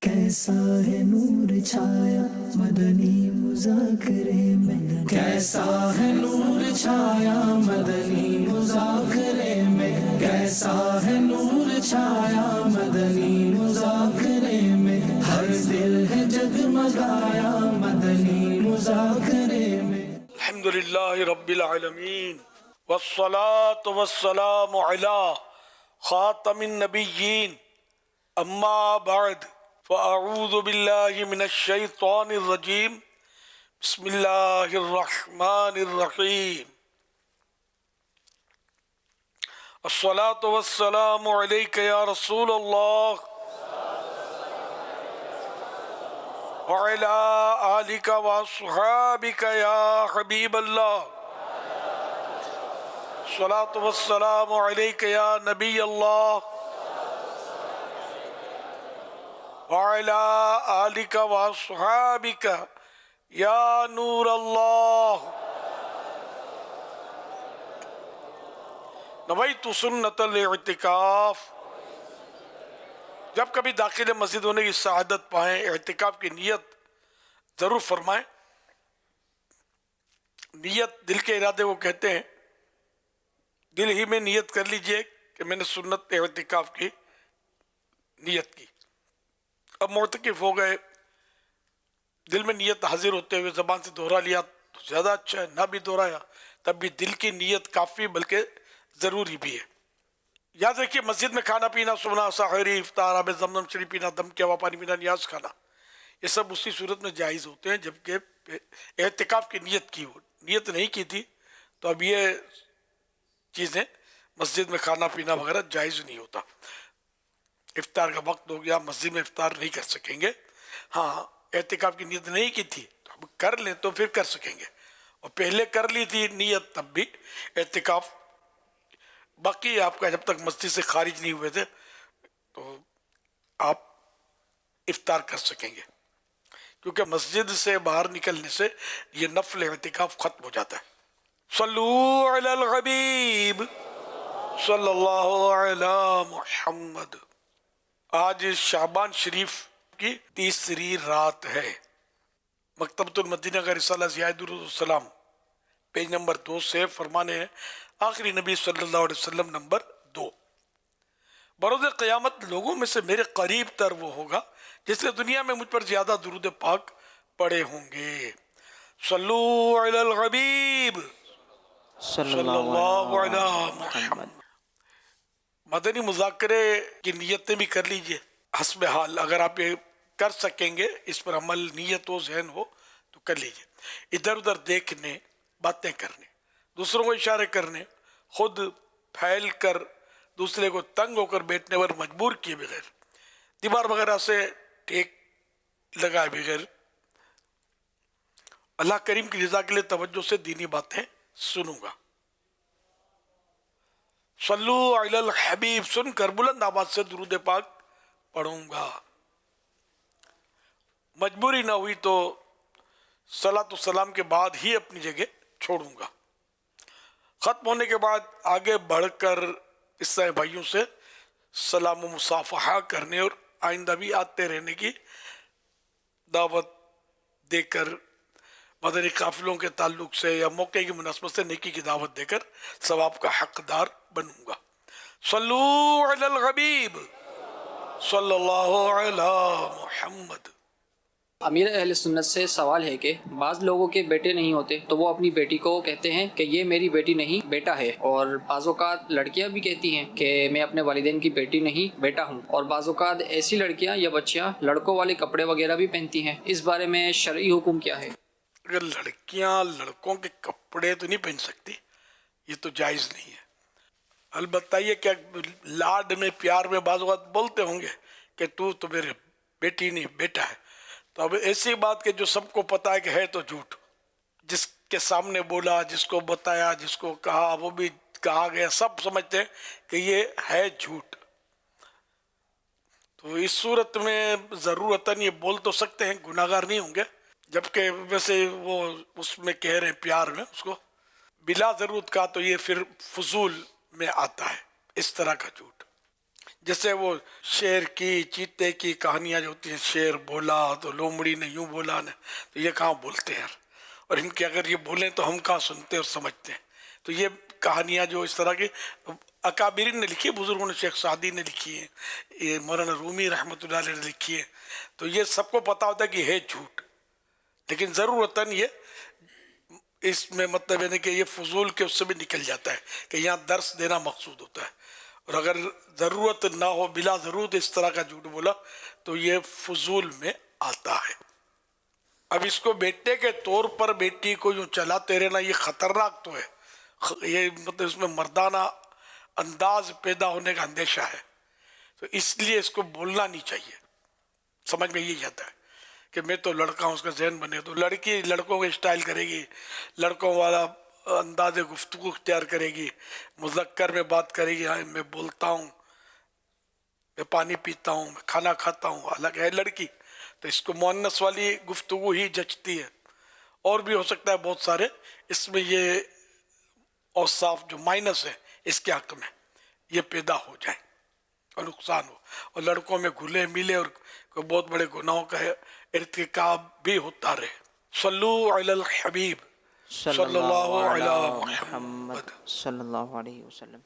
کیسا ہے نور چھایا مدنی مذاکرے میں، کیسا ہے نور چھایا مدنی مذاکرے میں، کیسا ہے نور چھایا مدنی مذاکرے میں، ہر دل ہے جگمگایا مدنی مذاکرے میں۔ الحمدللہ رب العالمین والصلاة والسلام علی خاتم النبیین اما بعد فاعوذ باللہ من الشیطان الرجیم بسم اللہ الرحمن الرحیم الصلاة والسلام علیک یا رسول اللہ وعلی آلک واصحابک یا حبیب اللہ الصلاة والسلام علیک یا نبی اللہ وعلی آلک واصحابک یا نور اللہ نویت سنت الاعتکاف۔ جب کبھی داخل مسجد ہونے کی سعادت پائیں اعتکاف کی نیت ضرور فرمائیں۔ نیت دل کے ارادے کو کہتے ہیں، دل ہی میں نیت کر لیجئے کہ میں نے سنت اعتکاف کی نیت کی۔ اب معتکف ہو گئے، دل میں نیت حاضر ہوتے ہوئے زبان سے دہرا لیا تو زیادہ اچھا ہے، نہ بھی دہرایا تب بھی دل کی نیت کافی بلکہ ضروری بھی ہے۔ یاد رکھیے مسجد میں کھانا پینا، سونا، سحری، افطار، آب زمزم شریف پینا، دم کے ہوا پانی پینا، نیاز کھانا، یہ سب اسی صورت میں جائز ہوتے ہیں جبکہ اعتکاف کی نیت کی ہو۔ نیت نہیں کی تھی تو اب یہ چیزیں مسجد میں کھانا پینا وغیرہ جائز نہیں ہوتا۔ افطار کا وقت ہو گیا، مسجد میں افطار نہیں کر سکیں گے۔ ہاں اعتکاف کی نیت نہیں کی تھی تو اب کر لیں تو پھر کر سکیں گے، اور پہلے کر لی تھی نیت تب بھی اعتکاف باقی آپ کا، جب تک مسجد سے خارج نہیں ہوئے تھے تو آپ افطار کر سکیں گے، کیونکہ مسجد سے باہر نکلنے سے یہ نفل اعتکاف ختم ہو جاتا ہے۔ صلو علی الحبیب صلی اللہ علی محمد۔ آج شعبان شریف کی تیسری رات ہے۔ مکتبۃ المدینہ کا رسالہ ضیاء درود السلام پیج نمبر 2 سے فرمانے ہیں آخری نبی صلی اللہ علیہ وسلم نمبر 2، بروز قیامت لوگوں میں سے میرے قریب تر وہ ہوگا جس نے دنیا میں مجھ پر زیادہ درود پاک پڑھے ہوں گے۔ صلو علی الحبیب صلی اللہ علی محمد۔ مدنی مذاکرے کی نیتیں بھی کر لیجئے حسب حال، اگر آپ یہ کر سکیں گے، اس پر عمل نیت و ذہن ہو تو کر لیجئے۔ ادھر ادھر دیکھنے، باتیں کرنے، دوسروں کو اشارے کرنے، خود پھیل کر دوسرے کو تنگ ہو کر بیٹھنے پر مجبور کیے بغیر، دیوار وغیرہ سے ٹیک لگائے بغیر، اللہ کریم کی رضا کے لیے توجہ سے دینی باتیں سنوں گا۔ صلو علی الحبیب سن کر بلند آواز سے درود پاک پڑھوں گا۔ مجبوری نہ ہوئی تو صلاۃ السلام کے بعد ہی اپنی جگہ چھوڑوں گا۔ ختم ہونے کے بعد آگے بڑھ کر عیسائی بھائیوں سے سلام و مصافحہ کرنے اور آئندہ بھی آتے رہنے کی دعوت دے کر، مدنی قافلوں کے تعلق سے یا موقع کی مناسبت سے نیکی کی دعوت دے کر ثواب کا حقدار بنوں گا۔ صلو علی الحبیب صلی اللہ علی محمد۔ امیر اہل سنت سے سوال ہے کہ بعض لوگوں کے بیٹے نہیں ہوتے تو وہ اپنی بیٹی کو کہتے ہیں کہ یہ میری بیٹی نہیں بیٹا ہے، اور بعض اوقات لڑکیاں بھی کہتی ہیں کہ میں اپنے والدین کی بیٹی نہیں بیٹا ہوں، اور بعض اوقات ایسی لڑکیاں یا بچیاں لڑکوں والے کپڑے وغیرہ بھی پہنتی ہیں۔ اس بارے میں شرعی حکم کیا ہے؟ اگر لڑکیاں لڑکوں کے کپڑے تو نہیں پہن سکتی، یہ تو جائز نہیں ہے۔ البتہ یہ کہ لاڈ میں پیار میں بعض اوقات بولتے ہوں گے کہ تو میرے بیٹی نہیں بیٹا ہے، تو اب ایسی بات کہ جو سب کو پتا ہے کہ ہے تو جھوٹ، جس کے سامنے بولا، جس کو بتایا، جس کو کہا، وہ بھی کہا گیا، سب سمجھتے ہیں کہ یہ ہے جھوٹ۔ تو اس صورت میں ضرورتاً یہ بول تو سکتے ہیں، گناہ گار نہیں ہوں گے، جبکہ ویسے وہ اس میں کہہ رہے ہیں پیار میں، اس کو بلا ضرورت کا تو یہ پھر فضول میں آتا ہے اس طرح کا جھوٹ۔ جیسے وہ شیر کی چیتے کی کہانیاں جو ہوتی ہیں، شیر بولا تو لومڑی نے یوں بولا نا، تو یہ کہاں بولتے ہیں یار، اور ان کے اگر یہ بولیں تو ہم کہاں سنتے اور سمجھتے ہیں. تو یہ کہانیاں جو اس طرح کی اکابرین نے لکھی ہے، بزرگوں نے، شیخ سعدی نے لکھی ہے، یہ مولانا رومی رحمۃ اللہ علیہ نے لکھی ہے، تو یہ سب کو پتہ ہوتا ہے کہ ہے جھوٹ، لیکن ضرورتاً یہ اس میں مطلب ہے کہ یہ فضول کے اس سے بھی نکل جاتا ہے کہ یہاں درس دینا مقصود ہوتا ہے، اور اگر ضرورت نہ ہو، بلا ضرورت اس طرح کا جھوٹ بولا تو یہ فضول میں آتا ہے. اب اس کو بیٹے کے طور پر بیٹی کو یوں چلاتے رہنا یہ خطرناک تو ہے، یہ مطلب اس میں مردانہ انداز پیدا ہونے کا اندیشہ ہے، تو اس لیے اس کو بولنا نہیں چاہیے. سمجھ میں یہ آتا ہے کہ میں تو لڑکا ہوں، اس کا ذہن بنے، تو لڑکی لڑکوں کے اسٹائل کرے گی، لڑکوں والا انداز گفتگو اختیار کرے گی، مذکر میں بات کرے گی، ہاں میں بولتا ہوں، میں پانی پیتا ہوں، میں کھانا کھاتا ہوں، حالانکہ ہے لڑکی، تو اس کو مؤنث والی گفتگو ہی جچتی ہے. اور بھی ہو سکتا ہے بہت سارے اس میں یہ اوصاف جو مائنس ہے اس کے حق میں یہ پیدا ہو جائیں اور نقصان ہو، اور لڑکوں میں گھلے ملے اور کوئی بہت بڑے گناہوں کا ارتکاب بھی ہوتا رہے. صلو علی الحبیب صلی صلی اللہ اللہ علی علی محمد. محمد صلی اللہ علیہ وسلم.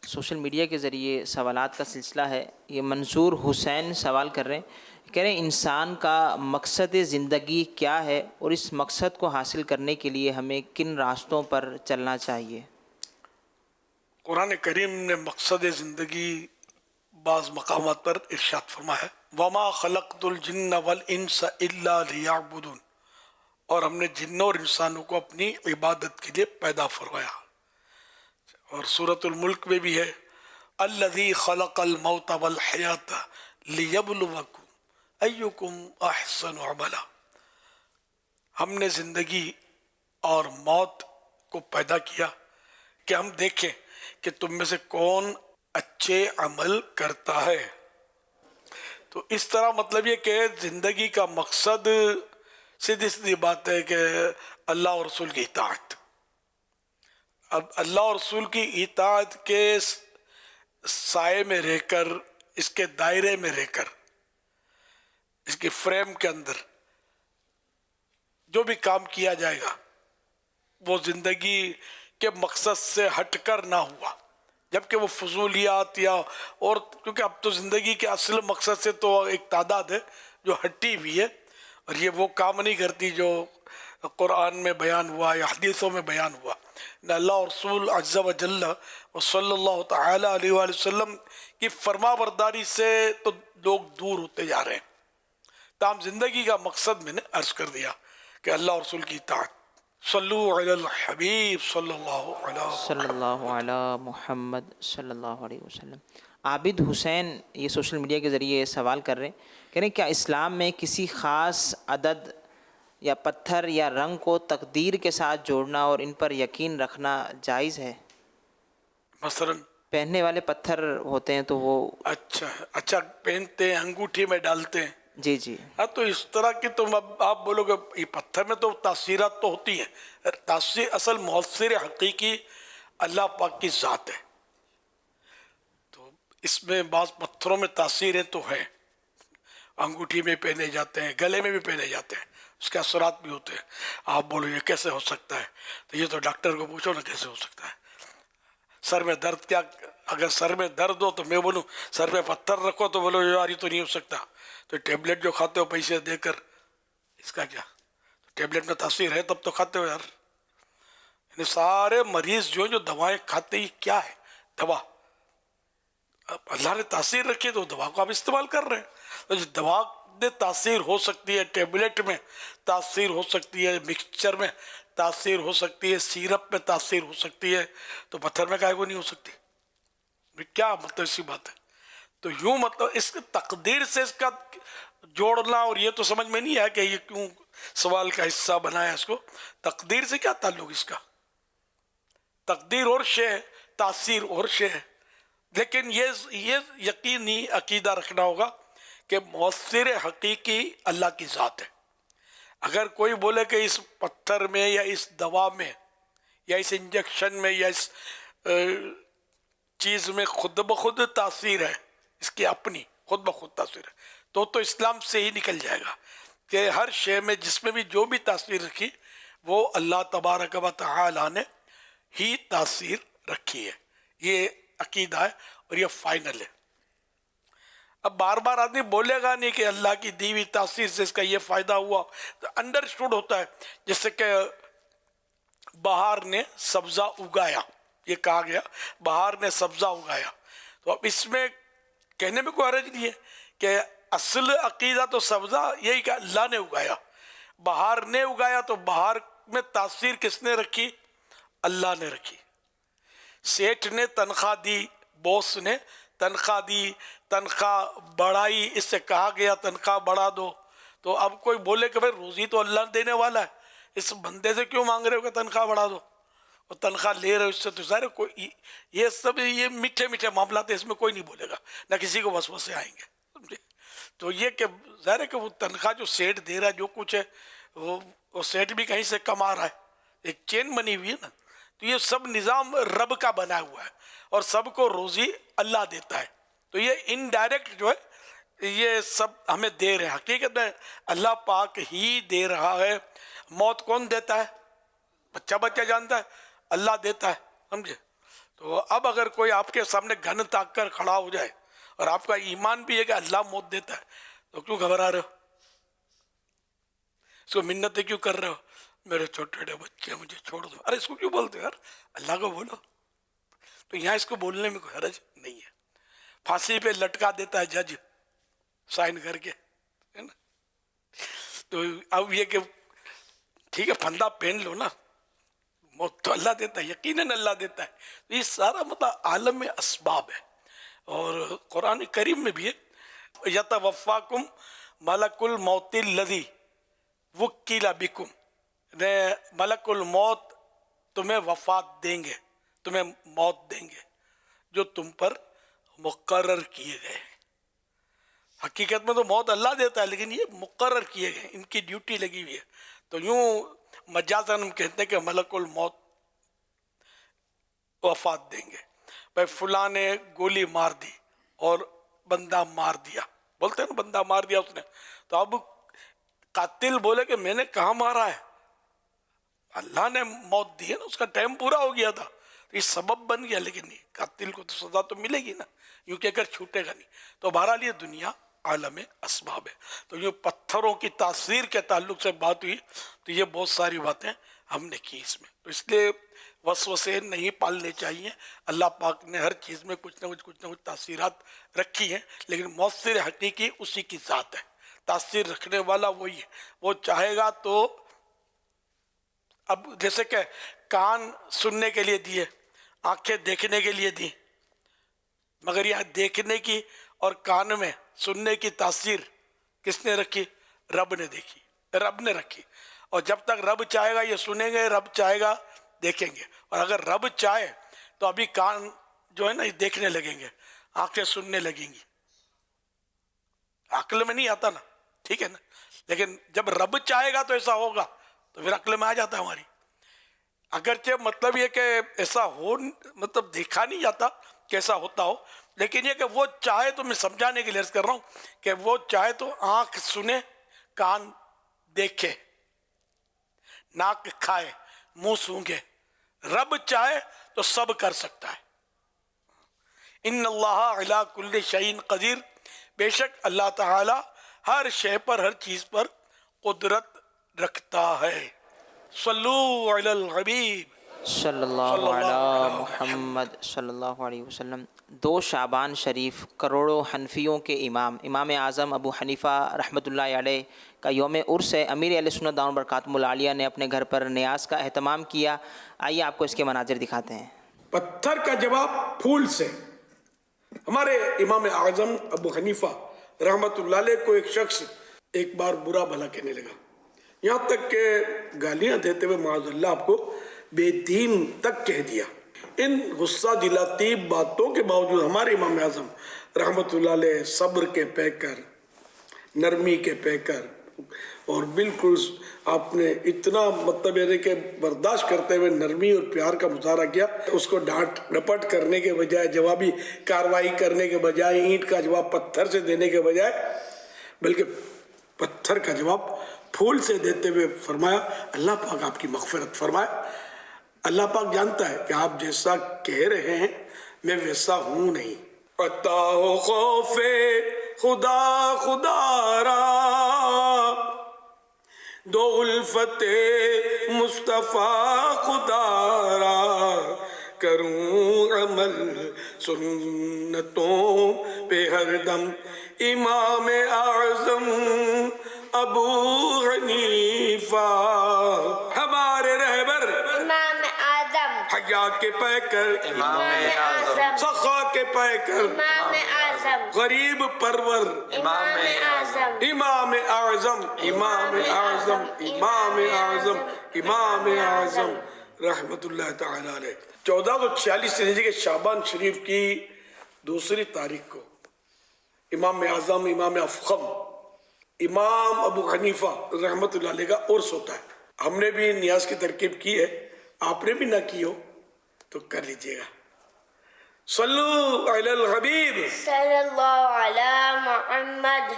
سوشل میڈیا کے ذریعے سوالات کا سلسلہ ہے. یہ منصور حسین سوال کر رہے ہیں، کہہ رہے ہیں انسان کا مقصد زندگی کیا ہے اور اس مقصد کو حاصل کرنے کے لیے ہمیں کن راستوں پر چلنا چاہیے؟ قرآن کریم نے مقصد زندگی بعض مقامات پر ارشاد فرمایا ہے، وَمَا خَلَقْتُ الْجِنَّ وَالْإِنسَ إِلَّا لِيَعْبُدُونَ، اور ہم نے جنوں اور انسانوں کو اپنی عبادت کے لیے پیدا فرمایا. اور سورۃ الملک میں بھی ہے، الذی خلق الموت والحیات لیبلوکم ایکم احسن عملا، ہم نے زندگی اور موت کو پیدا کیا کہ ہم دیکھیں کہ تم میں سے کون اچھے عمل کرتا ہے. تو اس طرح مطلب یہ کہ زندگی کا مقصد سیدھی سیدھی بات ہے کہ اللہ اور رسول کی اطاعت. اب اللہ اور رسول کی اطاعت کے سائے میں رہ کر، اس کے دائرے میں رہ کر، اس کے فریم کے اندر جو بھی کام کیا جائے گا وہ زندگی کے مقصد سے ہٹ کر نہ ہوا، جبکہ وہ فضولیات یا اور، کیونکہ اب تو زندگی کے اصل مقصد سے تو ایک تعداد ہے جو ہٹی ہوئی ہے، اور یہ وہ کام نہیں کرتی جو قرآن میں بیان ہوا یا حدیثوں میں بیان ہوا. نہ اللہ اور رسول عز و جل و صلی اللہ تعالی علیہ وآلہ وسلم کی فرما برداری سے تو لوگ دور ہوتے جا رہے ہیں. تاہم زندگی کا مقصد میں نے عرض کر دیا کہ اللہ اور رسول کی اطاعت. صلو علی الحبیب صلی اللہ علی محمد صلی اللہ علیہ وسلم. عابد حسین یہ سوشل میڈیا کے ذریعے سوال کر رہے ہیں، کہہ رہے ہیں کیا اسلام میں کسی خاص عدد یا پتھر یا رنگ کو تقدیر کے ساتھ جوڑنا اور ان پر یقین رکھنا جائز ہے؟ مثلا پہننے والے پتھر ہوتے ہیں تو وہ اچھا پہنتے ہیں، انگوٹھی میں ڈالتے ہیں. جی جی ہاں، تو اس طرح کی تم اب آپ بولو گے یہ پتھر میں تو تاثیرات تو ہوتی ہیں، تاثیر اصل مؤثر حقیقی اللہ پاک کی ذات ہے. تو اس میں بعض پتھروں میں تاثیریں تو ہیں، انگوٹھی میں پہنے جاتے ہیں، گلے میں بھی پہنے جاتے ہیں، اس کے اثرات بھی ہوتے ہیں. آپ بولو یہ کیسے ہو سکتا ہے؟ تو یہ تو ڈاکٹر کو پوچھو نا کیسے ہو سکتا ہے. سر میں درد کیا، اگر سر میں درد ہو تو میں بولوں سر میں پتھر رکھو تو بولو یار یہ تو نہیں ہو سکتا. تو ٹیبلٹ جو کھاتے ہو پیسے دے کر، اس کا کیا؟ ٹیبلٹ میں تاثیر ہے تب تو کھاتے ہو یار. یعنی سارے مریض جو دوائیں کھاتے ہی کیا ہے؟ دوا. اب اللہ نے تاثیر رکھی تو دوا کو آپ استعمال کر رہے ہیں. تو دوا میں تاثیر ہو سکتی ہے، ٹیبلٹ میں تاثیر ہو سکتی ہے، مکسچر میں تاثیر ہو سکتی ہے، سیرپ میں تاثیر ہو سکتی ہے، تو پتھر میں کائے کو نہیں ہو سکتی؟ کیا مطلب اسی بات ہے. تو یوں مطلب اس کے تقدیر سے اس کا جوڑنا، اور یہ تو سمجھ میں نہیں آیا کہ یہ کیوں سوال کا حصہ بنایا اس کو. تقدیر سے کیا تعلق اس کا؟ تقدیر اور شے ہے، تاثیر اور شے ہے. لیکن یہ یقینی عقیدہ رکھنا ہوگا کہ مؤثر حقیقی اللہ کی ذات ہے. اگر کوئی بولے کہ اس پتھر میں یا اس دوا میں یا اس انجیکشن میں یا اس چیز میں خود بخود تاثیر ہے، اس کی اپنی خود بخود تاثیر ہے تو اسلام سے ہی نکل جائے گا کہ ہر شے میں جس میں بھی جو بھی تاثیر رکھی وہ اللہ تبارک و تعالی نے ہی تاثیر رکھی ہے. یہ عقیدہ ہے اور یہ فائنل ہے. اب بار بار آدمی بولے گا نہیں کہ اللہ کی دی ہوئی تاثیر سے اس کا یہ فائدہ ہوا, تو انڈرسٹوڈ ہوتا ہے. جیسے کہ بہار نے سبزہ اگایا, یہ کہا گیا بہار نے سبزہ اگایا, تو اب اس میں کہنے میں کوئی حرج نہیں ہے کہ اصل عقیدہ تو سبزہ یہی کہ اللہ نے اگایا, بہار نے اگایا, تو بہار میں تاثیر کس نے رکھی؟ اللہ نے رکھی. سیٹھ نے تنخواہ دی, باس نے تنخواہ دی, تنخواہ بڑھائی, اس سے کہا گیا تنخواہ بڑھا دو, تو اب کوئی بولے کہ بھائی روزی تو اللہ دینے والا ہے, اس بندے سے کیوں مانگ رہے ہو کہ تنخواہ بڑھا دو, اور تنخواہ لے رہے ہو اس سے, تو ظاہر کوئی یہ سب یہ میٹھے میٹھے معاملات ہیں, اس میں کوئی نہیں بولے گا, نہ کسی کو وسوسے آئیں گے, سمجھے. تو یہ کہ ظاہر ہے کہ وہ تنخواہ جو سیٹ دے رہا ہے جو کچھ ہے وہ سیٹ بھی کہیں سے کما رہا ہے, ایک چین بنی ہوئی ہے نا. تو یہ سب نظام رب کا بنا ہوا ہے اور سب کو روزی اللہ دیتا ہے. تو یہ انڈائریکٹ جو ہے یہ سب ہمیں دے رہے ہیں, حقیقت میں اللہ پاک ہی دے رہا ہے. موت کون دیتا ہے؟ بچہ جانتا ہے, اللہ دیتا ہے, سمجھے. تو اب اگر کوئی آپ کے سامنے گن تاک کر کھڑا ہو جائے اور آپ کا ایمان بھی ہے کہ اللہ موت دیتا ہے, تو کیوں گھبرا رہے ہو؟ اس کو منتیں کیوں کر رہے ہو؟ میرے چھوٹے بچے مجھے چھوڑ دو. ارے اس کو کیوں بولتے ہو یار, اللہ کو بولو. تو یہاں اس کو بولنے میں کوئی حرج نہیں ہے. پھانسی پہ لٹکا دیتا ہے جج سائن کر کے, ہے نا. تو اب یہ کہ ٹھیک ہے پھندا پہن لو نا, موت تو اللہ دیتا ہے, یقیناً اللہ دیتا ہے. یہ سارا مطلب عالم میں اسباب ہے. اور قرآن کریم میں بھی ہے یتوفاکم ملک الموت الذی وکل بکم, ملک الموت تمہیں وفات دیں گے, تمہیں موت دیں گے جو تم پر مقرر کیے گئے. حقیقت میں تو موت اللہ دیتا ہے, لیکن یہ مقرر کیے گئے, ان کی ڈیوٹی لگی ہوئی ہے. تو یوں مجازاً ہم کہتے ہیں کہ ملک الموت وفات دیں گے. بھائی فلاں نے گولی مار دی اور بندہ مار دیا, بولتے ہیں نا بندہ مار دیا اس نے, تو اب قاتل بولے کہ میں نے کہاں مارا ہے, اللہ نے موت دی ہے نا, اس کا ٹائم پورا ہو گیا تھا, یہ سبب بن گیا, لیکن نہیں, قاتل کو تو سزا تو ملے گی نا, یوں کہ اگر چھوٹے گا نہیں. تو بہرحال یہ دنیا عالم اسباب ہے. تو یہ پتھروں کی تاثیر کے تعلق سے بات ہوئی, تو یہ بہت ساری باتیں ہم نے کی اس میں. تو اس لیے وسوسے نہیں پالنے چاہیے. اللہ پاک نے ہر چیز میں کچھ نہ کچھ تاثیرات رکھی ہیں, لیکن مؤثر حقیقی اسی کی ذات ہے. تاثیر رکھنے والا وہی ہے, وہ چاہے گا تو. اب جیسے کہ کان سننے کے لیے دیے, آنکھیں دیکھنے کے لیے دی, مگر یہاں دیکھنے کی اور کان میں سننے کی تاثیر کس نے رکھی؟ رب نے دیکھی, رب نے رکھی. اور جب تک رب چاہے گا یہ سنیں گے, رب چاہے گا دیکھیں گے. اور اگر رب چاہے تو ابھی کان جو ہے نا یہ دیکھنے لگیں گے, آنکھیں سننے لگیں گی. عقل میں نہیں آتا نا, ٹھیک ہے نا, لیکن جب رب چاہے گا تو ایسا ہوگا, تو پھر عقل میں آ جاتا ہے ہماری. اگرچہ مطلب یہ کہ ایسا ہو, مطلب دیکھا نہیں جاتا کیسا ہوتا ہو, لیکن یہ کہ وہ چاہے تو, میں سمجھانے کے لیے عرض کر رہا ہوں کہ وہ چاہے تو آنکھ سنے, کان دیکھے, ناک کھائے, منہ سونگے. رب چاہے تو سب کر سکتا ہے. ان اللہ علی کل شیء قدیر, بے شک اللہ تعالی ہر شے پر, ہر چیز پر قدرت رکھتا ہے. صلو علی الحبیب صلی اللہ علیہ محمد صلی اللہ علیہ وسلم. 2 شعبان شریف کروڑوں حنفیوں کے امام اعظم ابو حنیفہ رحمۃ اللہ علیہ کا یوم عرس ہے. امیر اہل سنت دامت برکاتہم العالیہ نے اپنے گھر پر نیاز کا اہتمام کیا. آئیے آپ کو اس کے مناظر دکھاتے ہیں. پتھر کا جواب پھول سے. ہمارے امام اعظم ابو حنیفہ رحمۃ اللہ علیہ کو ایک شخص ایک بار برا بھلا کہنے لگا, یہاں تک کہ گالیاں دیتے ہوئے معاذ اللہ آپ کو بے دین تک کہہ دیا. ان غصہ دلاتی باتوں کے باوجود ہمارے امام اعظم رحمۃ اللہ علیہ صبر کے پیکر, نرمی کے پیکر, اور بالکل آپ نے اتنا مطلب یعنی کہ برداشت کرتے ہوئے نرمی اور پیار کا مظاہرہ کیا، اس کو ڈانٹ ڈپٹ کرنے کے بجائے، جوابی کارروائی کرنے کے بجائے، اینٹ کا جواب پتھر سے دینے کے بجائے، بلکہ پتھر کا جواب پھول سے دیتے ہوئے فرمایا اللہ پاک آپ کی مغفرت فرمائے۔ اللہ پاک جانتا ہے کہ آپ جیسا کہہ رہے ہیں میں ویسا ہوں نہیں۔ عطا ہو خوف خدا خدا را، دو الفت مصطفیٰ خدا را، کروں عمل سنتوں پہ ہر دم، امام اعظم ابو حنیفہ ہمارے رہبر، امام اعظم حیا کے پیکر، امام اعظم سخا کے پیکر، امام اعظم غریب پرور، امام اعظم امام اعظم، امام اعظم، امام اعظم، امام اعظم رحمت اللہ تعالی علیہ۔ 1446 ہجری کے شعبان شریف کی 2 تاریخ کو امام اعظم، امام افخم، امام ابو حنیفہ رحمت اللہ علیہ کا عرس ہوتا ہے۔ ہم نے بھی نیاز کی ترکیب کی ہے، آپ نے بھی نہ کی ہو تو کر لیجئے گا۔ صلو علی الحبیب، صلی اللہ علی محمد۔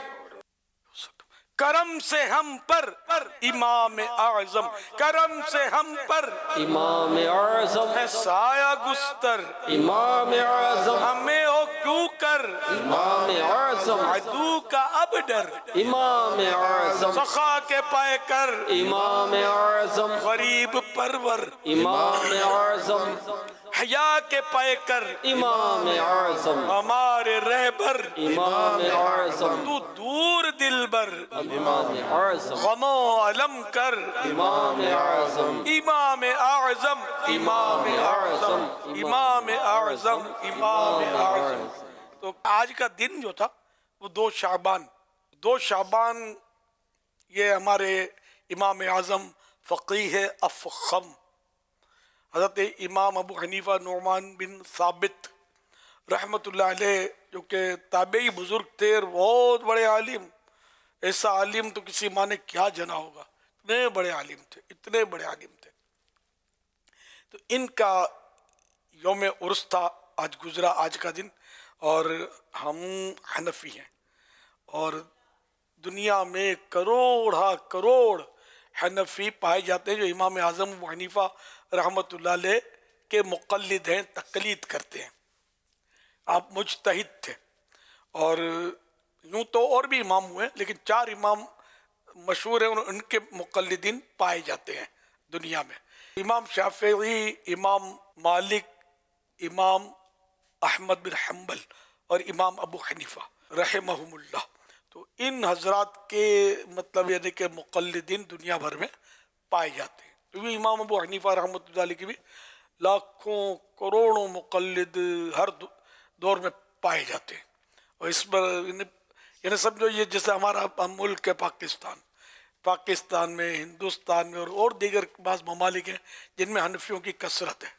کرم سے ہم پر امام اعظم، کرم سے ہم پر امام اعظم ہے سایہ گستر، امام اعظم ہمیں ہو کیوں کر امام اعظم عدو کا اب ڈر، امام اعظم سخا کے پائے کر امام اعظم غریب پرور، امام اعظم حیا کے پائے کر امام اعظم ہمارے رہبر، امام اعظم تو دور دل بر امام اعظم غم و علم کر، امام اعظم امام اعظم، امام اعظم، امام اعظم، امام اعظم۔ تو آج کا دن جو تھا وہ 2 شعبان یہ ہمارے امام اعظم فقیہ افخم حضرت امام ابو حنیفہ نعمان بن ثابت رحمت اللہ علیہ، جو کہ تابعی بزرگ تھے اور بہت بڑے عالم، ایسا عالم تو کسی ماں نے کیا جنا ہوگا، اتنے بڑے عالم تھے، اتنے بڑے عالم تھے۔ تو ان کا یوم عرس تھا، آج گزرا آج کا دن، اور ہم حنفی ہیں، اور دنیا میں کروڑا کروڑ حنفی پائے جاتے ہیں جو امام اعظم ابو حنیفہ رحمت اللہ علیہ کے مقلد ہیں، تقلید کرتے ہیں۔ آپ مجتہد تھے، اور یوں تو اور بھی امام ہوئے لیکن 4 امام مشہور ہیں اور ان کے مقلدین پائے جاتے ہیں دنیا میں۔ امام شافعی، امام مالک، امام احمد بن حنبل اور امام ابو حنیفہ رحمہم اللہ، تو ان حضرات کے مطلب یعنی کہ مقلدین دنیا بھر میں پائے جاتے ہیں۔ تو یہ امام ابو حنیفہ رحمۃ اللہ علیہ کی بھی لاکھوں کروڑوں مقلد ہر دور میں پائے جاتے ہیں، اور اس پر یعنی سمجھو یہ جیسے ہمارا ملک ہے پاکستان میں، ہندوستان میں اور دیگر بعض ممالک ہیں جن میں حنفیوں کی کثرت ہے،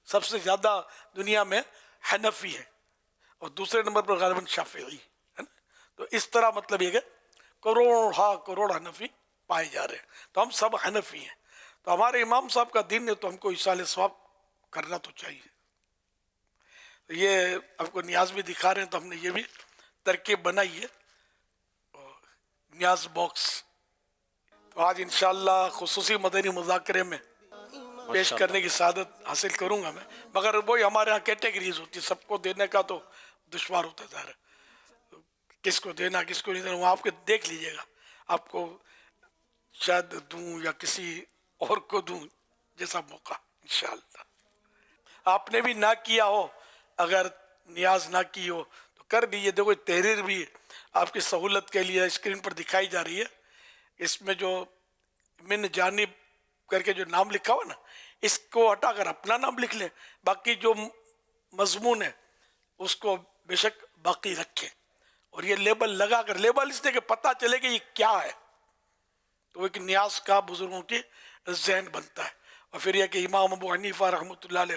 سب سے زیادہ دنیا میں حنفی ہے، اور دوسرے نمبر پر غالباً شافعی ہے نا۔ تو اس طرح مطلب یہ کہ کروڑ حنفی پائے جا رہے ہیں، تو ہم سب حنفی ہیں۔ تو ہمارے امام صاحب کا دن ہے تو ہم کو ایصال ثواب کرنا تو چاہیے۔ یہ آپ کو نیاز بھی دکھا رہے ہیں تو ہم نے یہ بھی ترکیب بنائی ہے، نیاز باکس۔ تو آج انشاءاللہ خصوصی مدنی مذاکرے میں پیش کرنے کی سعادت حاصل کروں گا میں، مگر وہی ہمارے ہاں کیٹیگریز ہوتی ہے، سب کو دینے کا تو دشوار ہوتا ہے ظاہر ہے، کس کو دینا کس کو نہیں دینا وہ آپ کے دیکھ لیجئے گا، آپ کو شاید دوں یا کسی اور کو دوں جیسا موقع انشاءاللہ۔ آپ نے بھی نہ کیا ہو، اگر نیاز نہ کی ہو تو کر لیجیے۔ دیکھو تحریر بھی آپ کی سہولت کے لیے اسکرین پر دکھائی جا رہی ہے، اس میں جو من جانب کر کے جو نام لکھا ہوا نا، اس کو ہٹا کر اپنا نام لکھ لیں، باقی جو مضمون ہے اس کو بے شک باقی رکھیں، اور یہ لیبل لگا کر، لیبل اس لیے کہ پتہ چلے کہ یہ کیا ہے، تو ایک نیاز کا بزرگوں کی ذہن بنتا ہے۔ اور پھر یہ کہ امام ابو حنیفہ رحمۃ اللہ علیہ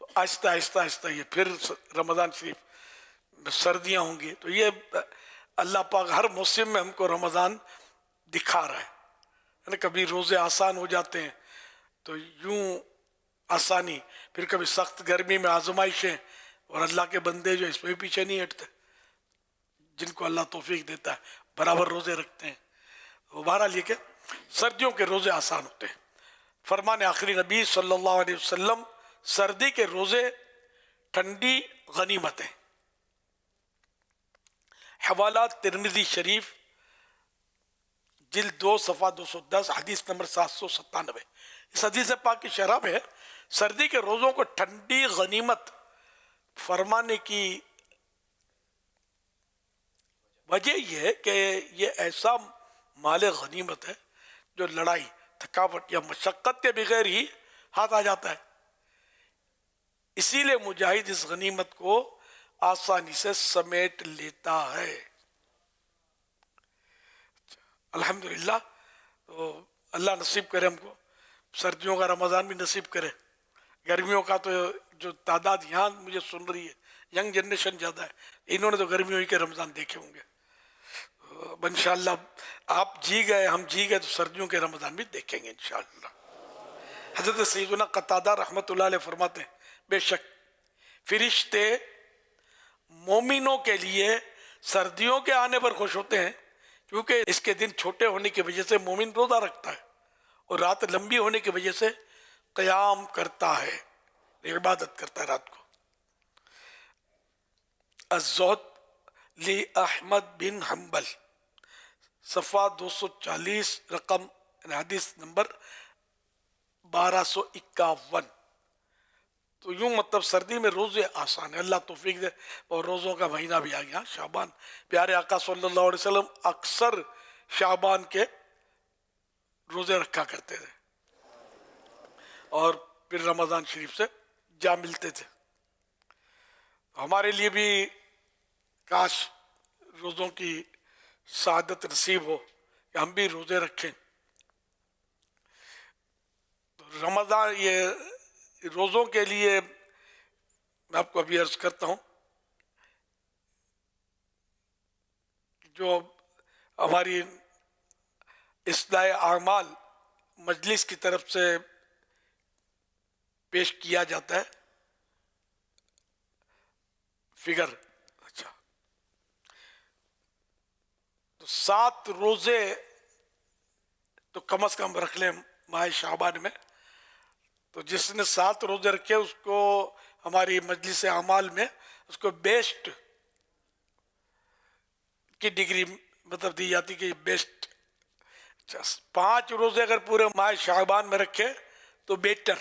تو آہستہ آہستہ آہستہ یہ پھر رمضان شریف میں سردیاں ہوں گی. تو یہ اللہ پاک ہر موسم میں ہم کو رمضان دکھا رہا ہے. کبھی روزے آسان ہو جاتے ہیں تو یوں آسانی، پھر کبھی سخت گرمی میں آزمائشیں، اور اللہ کے بندے جو اس میں بھی پیچھے نہیں ہٹتے، جن کو اللہ توفیق دیتا ہے برابر روزے رکھتے ہیں. بہرحال یہ کہ سردیوں کے روزے آسان ہوتے ہیں. فرمان آخری نبی صلی اللہ علیہ وسلم، سردی کے روزے ٹھنڈی غنیمت ہیں. حوالہ ترمذی شریف جلد 2 صفحہ 210 حدیث نمبر 797. اس حدیث پاک کی شرح میں سردی کے روزوں کو ٹھنڈی غنیمت فرمانے کی وجہ یہ ہے کہ یہ ایسا مال غنیمت ہے جو لڑائی، تھکاوٹ یا مشقت کے بغیر ہی ہاتھ آ جاتا ہے. اسی لیے مجاہد اس غنیمت کو آسانی سے سمیٹ لیتا ہے. الحمدللہ. تو اللہ نصیب کرے ہم کو سردیوں کا رمضان بھی نصیب کرے. گرمیوں کا تو جو تعداد یہاں مجھے سن رہی ہے، ینگ جنریشن زیادہ ہے، انہوں نے تو گرمیوں ہی کے رمضان دیکھے ہوں گے. انشاءاللہ آپ جی گئے، ہم جی گئے تو سردیوں کے رمضان بھی دیکھیں گے انشاءاللہ. حضرت سیدنا قتادہ رحمۃ اللہ علیہ فرماتے ہیں، بے شک فرشتے مومنوں کے لیے سردیوں کے آنے پر خوش ہوتے ہیں، کیونکہ اس کے دن چھوٹے ہونے کی وجہ سے مومن روزہ رکھتا ہے، اور رات لمبی ہونے کی وجہ سے قیام کرتا ہے، عبادت کرتا ہے رات کو. الزہد لی احمد بن حنبل، صفحہ 240 رقم حدیث نمبر 1251. تو یوں مطلب سردی میں روزے آسان ہے، اللہ توفیق دے. اور روزوں کا مہینہ بھی آ گیا شعبان. پیارے آقا صلی اللہ علیہ وسلم اکثر شعبان کے روزے رکھا کرتے تھے اور پھر رمضان شریف سے جا ملتے تھے. ہمارے لیے بھی کاش روزوں کی سعادت نصیب ہو کہ ہم بھی روزے رکھیں. رمضان یہ روزوں کے لیے میں آپ کو ابھی عرض کرتا ہوں، جو ہماری اصلاح اعمال مجلس کی طرف سے پیش کیا جاتا ہے فگر، اچھا تو 7 روزے تو کم از کم رکھ لیں ماہ شعبان میں. تو جس نے 7 روزے رکھے اس کو ہماری مجلس اعمال میں اس کو بیسٹ کی ڈگری مطلب دی جاتی کہ بیسٹ. 5 روزے اگر پورے ماہ شعبان میں رکھے تو بیٹر،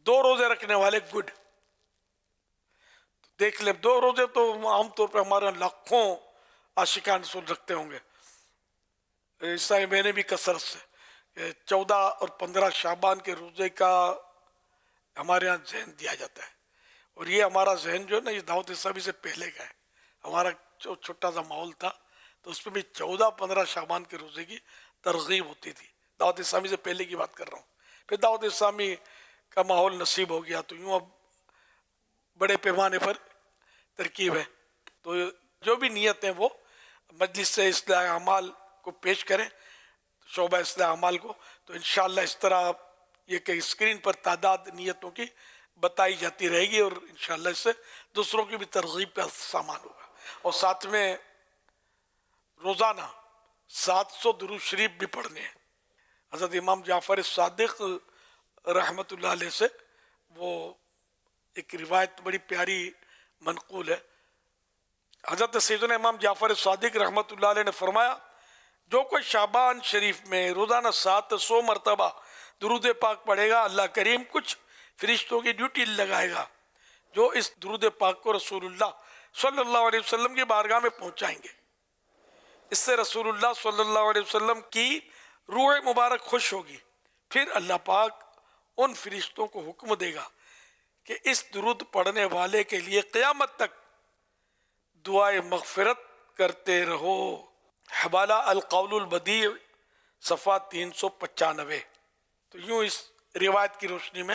2 روزے رکھنے والے گڈ. دیکھ لیں 2 روزے تو عام طور پہ ہمارے لاکھوں عاشقان رسول رکھتے ہوں گے. اس طرح میں نے بھی کثرت سے 14 اور 15 شعبان کے روزے کا ہمارے ہاں ذہن دیا جاتا ہے. اور یہ ہمارا ذہن جو ہے نا یہ دعوت اسلامی سے پہلے کا ہے. ہمارا جو چھوٹا سا ماحول تھا تو اس میں بھی 14-15 شعبان کے روزے کی ترغیب ہوتی تھی. دعوت اسلامی سے پہلے کی بات کر رہا ہوں. پھر دعوت اسلامی کا ماحول نصیب ہو گیا تو یوں اب بڑے پیمانے پر ترکیب ہے. تو جو بھی نیت ہیں وہ مجلس سے اصلاح اعمال کو پیش کریں، شعبہ اصلاح اعمال کو. تو انشاءاللہ اس طرح یہ کہ اسکرین پر تعداد نیتوں کی بتائی جاتی رہے گی اور انشاءاللہ اس سے دوسروں کی بھی ترغیب کا سامان ہوگا. اور ساتھ میں روزانہ 700 درود شریف بھی پڑھنے ہیں. حضرت امام جعفر صادق رحمۃ اللہ علیہ سے وہ ایک روایت بڑی پیاری منقول ہے. حضرت سیدنا امام جعفر صادق رحمۃ اللہ علیہ نے فرمایا، جو کوئی شعبان شریف میں روزانہ 700 مرتبہ درود پاک پڑھے گا، اللہ کریم کچھ فرشتوں کی ڈیوٹی لگائے گا جو اس درود پاک کو رسول اللہ صلی اللہ علیہ وسلم کی بارگاہ میں پہنچائیں گے. اس سے رسول اللہ صلی اللہ علیہ وسلم کی روح مبارک خوش ہوگی. پھر اللہ پاک ان فرشتوں کو حکم دے گا کہ اس درود پڑھنے والے کے لیے قیامت تک دعائے مغفرت کرتے رہو. حوالہ القول البدیع صفحہ 395. تو یوں اس روایت کی روشنی میں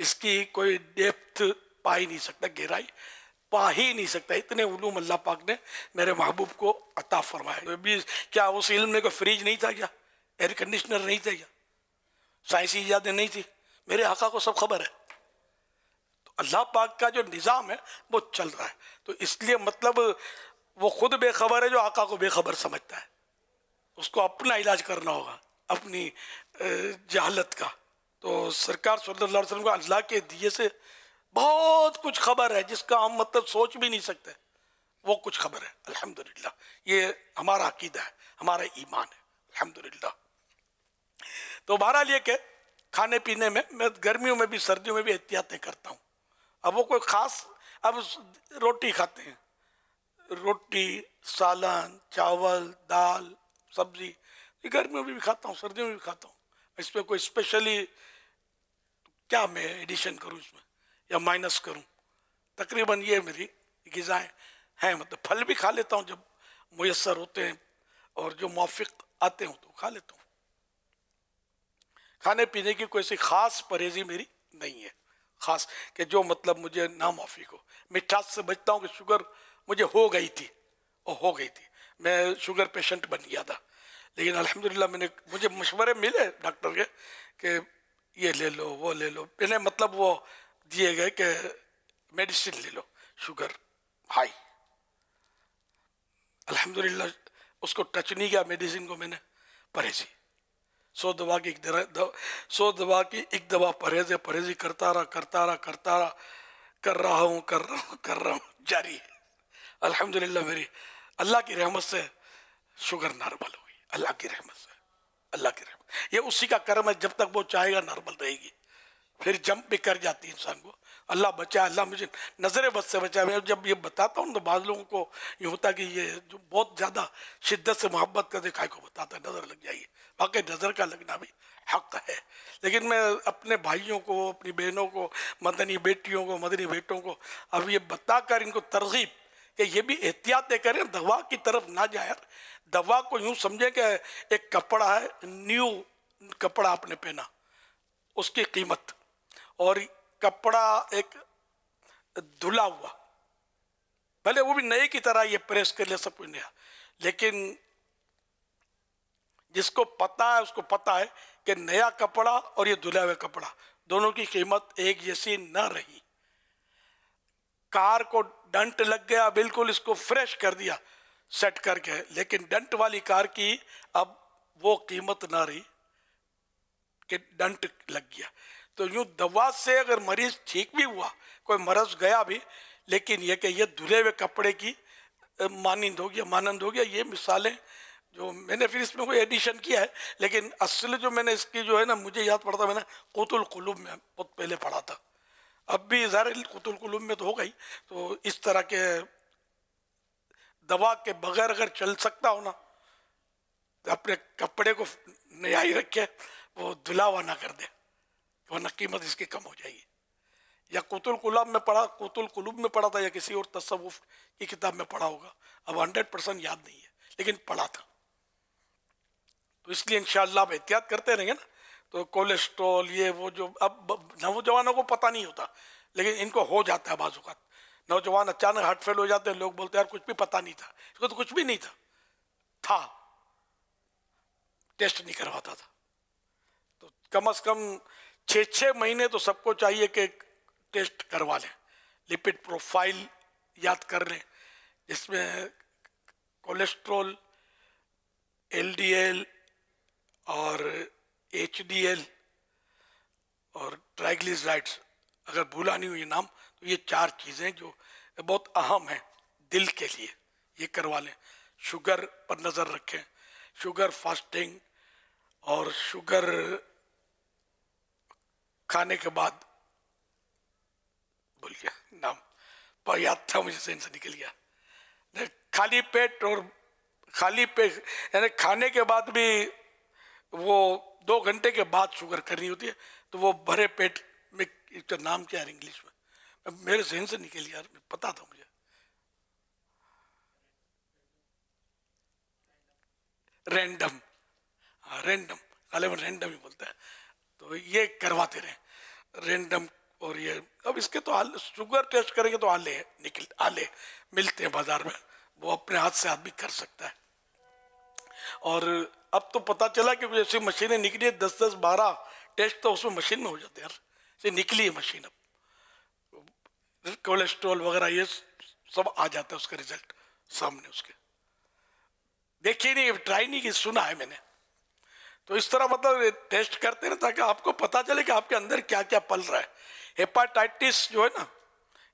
اس کی کوئی ڈیپتھ پا ہی نہیں سکتا, گہرائی پا ہی نہیں سکتا. اتنے علوم اللہ پاک نے میرے محبوب کو عطا فرمائے. کیا اس علم میں کوئی فریج نہیں تھا کیا, ایئر کنڈیشنر نہیں تھا کیا, سائنسی ایجادیں نہیں تھی؟ میرے آقا کو سب خبر ہے. تو اللہ پاک کا جو نظام ہے وہ چل رہا ہے. تو اس لیے مطلب وہ خود بے خبر ہے جو آقا کو بے خبر سمجھتا ہے. اس کو اپنا علاج کرنا ہوگا اپنی جہالت کا. تو سرکار صلی اللہ علیہ وسلم کو اللہ کے دیے سے بہت کچھ خبر ہے جس کا ہم مطلب سوچ بھی نہیں سکتے. وہ کچھ خبر ہے الحمدللہ. یہ ہمارا عقیدہ ہے, ہمارا ایمان ہے الحمدللہ. تو بہرحال یہ کہ کھانے پینے میں گرمیوں میں بھی سردیوں میں بھی احتیاطیں کرتا ہوں. اب وہ کوئی خاص, اب روٹی کھاتے ہیں, روٹی سالن چاول دال سبزی, یہ گرمیوں میں بھی کھاتا ہوں سردیوں میں بھی کھاتا ہوں. اس پہ کوئی اسپیشلی کیا میں ایڈیشن کروں اس میں یا مائنس کروں؟ تقریباً یہ میری غذائیں ہیں. مطلب پھل بھی کھا لیتا ہوں جب میسر ہوتے ہیں اور جو موافق آتے ہوں تو کھا لیتا ہوں. کھانے پینے کی کوئی سی خاص پرہیزی میری نہیں ہے خاص کہ جو مطلب مجھے ناموافق ہو. مٹھاس سے بچتا ہوں کہ شوگر مجھے ہو گئی تھی, میں شوگر پیشنٹ بن گیا تھا, لیکن الحمدللہ مجھے مشورے ملے ڈاکٹر کے کہ یہ لے لو وہ لے لو. میں نے مطلب وہ دیے گئے کہ میڈیسن لے لو شوگر ہائی. الحمدللہ اس کو ٹچ نہیں کیا میڈیسن کو. میں نے پرہیزی 100 دوا کی ایک دوا پرہیزی کرتا رہا کر رہا ہوں جاری ہے. الحمدللہ میری اللہ کی رحمت سے شوگر نارمل ہوئی. اللہ کی رحمت سے, اللہ کی رحمت. یہ اسی کا کرم ہے, جب تک وہ چاہے گا نارمل رہے گی. پھر جمپ بھی کر جاتی ہے انسان کو. اللہ بچائے, اللہ مجھے نظر بد سے بچائے. میں جب یہ بتاتا ہوں تو بعض لوگوں کو یہ ہوتا ہے کہ یہ جو بہت زیادہ شدت سے محبت کا دکھائی کو بتاتا ہے نظر لگ جائے گی. واقعی نظر کا لگنا بھی حق ہے, لیکن میں اپنے بھائیوں کو, اپنی بہنوں کو, مدنی بیٹیوں کو, مدنی بیٹوں کو اب یہ بتا کر ان کو ترغیب کہ یہ بھی احتیاطیں کریں, دوا کی طرف نہ جائیں. دوا کو یوں سمجھیں کہ ایک کپڑا ہے, نیو کپڑا آپ نے پہنا, اس کی قیمت, اور کپڑا ایک دھلا ہوا, بھلے وہ بھی نئے کی طرح یہ پریس کر لے سب کچھ نیا, لیکن جس کو پتا ہے اس کو پتا ہے کہ نیا کپڑا اور یہ دھلا ہوا کپڑا دونوں کی قیمت ایک جیسی نہ رہی. کار کو ڈنٹ لگ گیا, بالکل اس کو فریش کر دیا سیٹ کر کے, لیکن ڈنٹ والی کار کی اب وہ قیمت نہ رہی کہ ڈنٹ لگ گیا. تو یوں دوا سے اگر مریض ٹھیک بھی ہوا, کوئی مرض گیا بھی, لیکن یہ کہ یہ دھلے ہوئے کپڑے کی مانند ہو گیا. یہ مثالیں جو میں نے پھر اس میں کوئی ایڈیشن کیا ہے, لیکن اصل جو میں نے اس کی جو ہے نا مجھے یاد پڑتا, میں نے قوت القلوب میں بہت پہلے پڑھا تھا. اب بھی ظاہر قوت القلوب میں تو ہو گئی. تو اس طرح کے دوا کے بغیر اگر چل سکتا ہو نا, تو اپنے کپڑے کو نیا ہی رکھے, وہ دھلا ہوا نہ کر دے, ورنہ قیمت اس کی کم ہو جائے گی. یا قوت القلوب میں پڑھا تھا یا کسی اور تصوف کی کتاب میں پڑھا ہوگا, اب 100% یاد نہیں ہے, لیکن پڑھا تھا. تو اس لیے انشاءاللہ اب احتیاط کرتے رہیں گے نا. تو کولیسٹرول یہ وہ جو اب نوجوانوں کو پتہ نہیں ہوتا, لیکن ان کو ہو جاتا ہے بعض اوقات. نوجوان اچانک ہارٹ فیل ہو جاتے ہیں, لوگ بولتے ہیں یار کچھ بھی پتہ نہیں تھا. اس کو تو کچھ بھی نہیں تھا, ٹیسٹ نہیں کرواتا تھا. تو کم از کم 6 مہینے تو سب کو چاہیے کہ ٹیسٹ کروا لیں. لپڈ پروفائل یاد کر لیں, جس میں کولیسٹرول, LDL اور HDL اور ٹرائیگلیسرائڈس, اگر بھولا نہیں ہو یہ نام, تو یہ 4 چیزیں جو بہت اہم ہیں دل کے لیے, یہ کروا لیں. شوگر پر نظر رکھیں, شوگر فاسٹنگ, اور شوگر کھانے کے بعد, بھول گیا نام, پر یاد تھا مجھے, ذہن سے نکل گیا. خالی پیٹ, اور خالی پیٹ یعنی کھانے کے بعد بھی وہ 2 گھنٹے کے بعد شوگر کرنی ہوتی ہے. تو وہ بھرے پیٹ میں, نام کیا ہے انگلش میں, میرے ذہن سے نکل گیا, پتا تھا مجھے. رینڈم غالباً رینڈم ہی بولتا ہے. تو یہ کرواتے رہیں, رینڈم اور یہ اب اس کے تو شوگر ٹیسٹ کریں گے تو آلے ملتے ہیں بازار میں، وہ اپنے ہاتھ سے آدمی کر سکتا ہے. اور اب تو پتہ چلا کہ ایسی مشینیں نکلی 10-12 ٹیسٹ تو اس میں مشین میں ہو جاتے ہیں یار. سے نکلی ہے مشین، اب کولیسٹرول وغیرہ یہ سب آ جاتا ہے اس کا رزلٹ سامنے. اس کے دیکھیے نہیں، ٹرائی نہیں کی، سنا ہے میں نے. تو اس طرح مطلب ٹیسٹ کرتے ہیں تاکہ آپ کو پتہ چلے کہ آپ کے اندر کیا کیا پل رہا ہے. ہیپاٹائٹس جو ہے نا،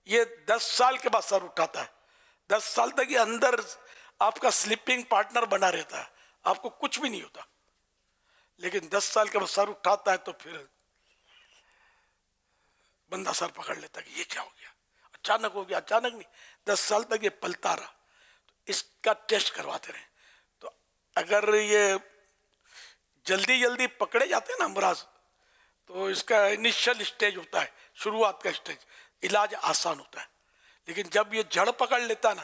یہ 10 سال کے بعد سر اٹھاتا ہے. 10 سال تک یہ اندر آپ کا سلیپنگ پارٹنر بنا رہتا ہے، آپ کو کچھ بھی نہیں ہوتا. لیکن 10 سال کے بعد سر اٹھاتا ہے تو پھر بندہ سر پکڑ لیتا ہے کہ یہ کیا ہو گیا، اچانک ہو گیا. اچانک نہیں، 10 سال تک یہ پلتا رہا. تو اس کا ٹیسٹ کرواتے رہیں. تو اگر یہ جلدی پکڑے جاتے ہیں نا امراض، تو اس کا انیشل اسٹیج ہوتا ہے، شروعات کا اسٹیج، علاج آسان ہوتا ہے. لیکن جب یہ جڑ پکڑ لیتا نا،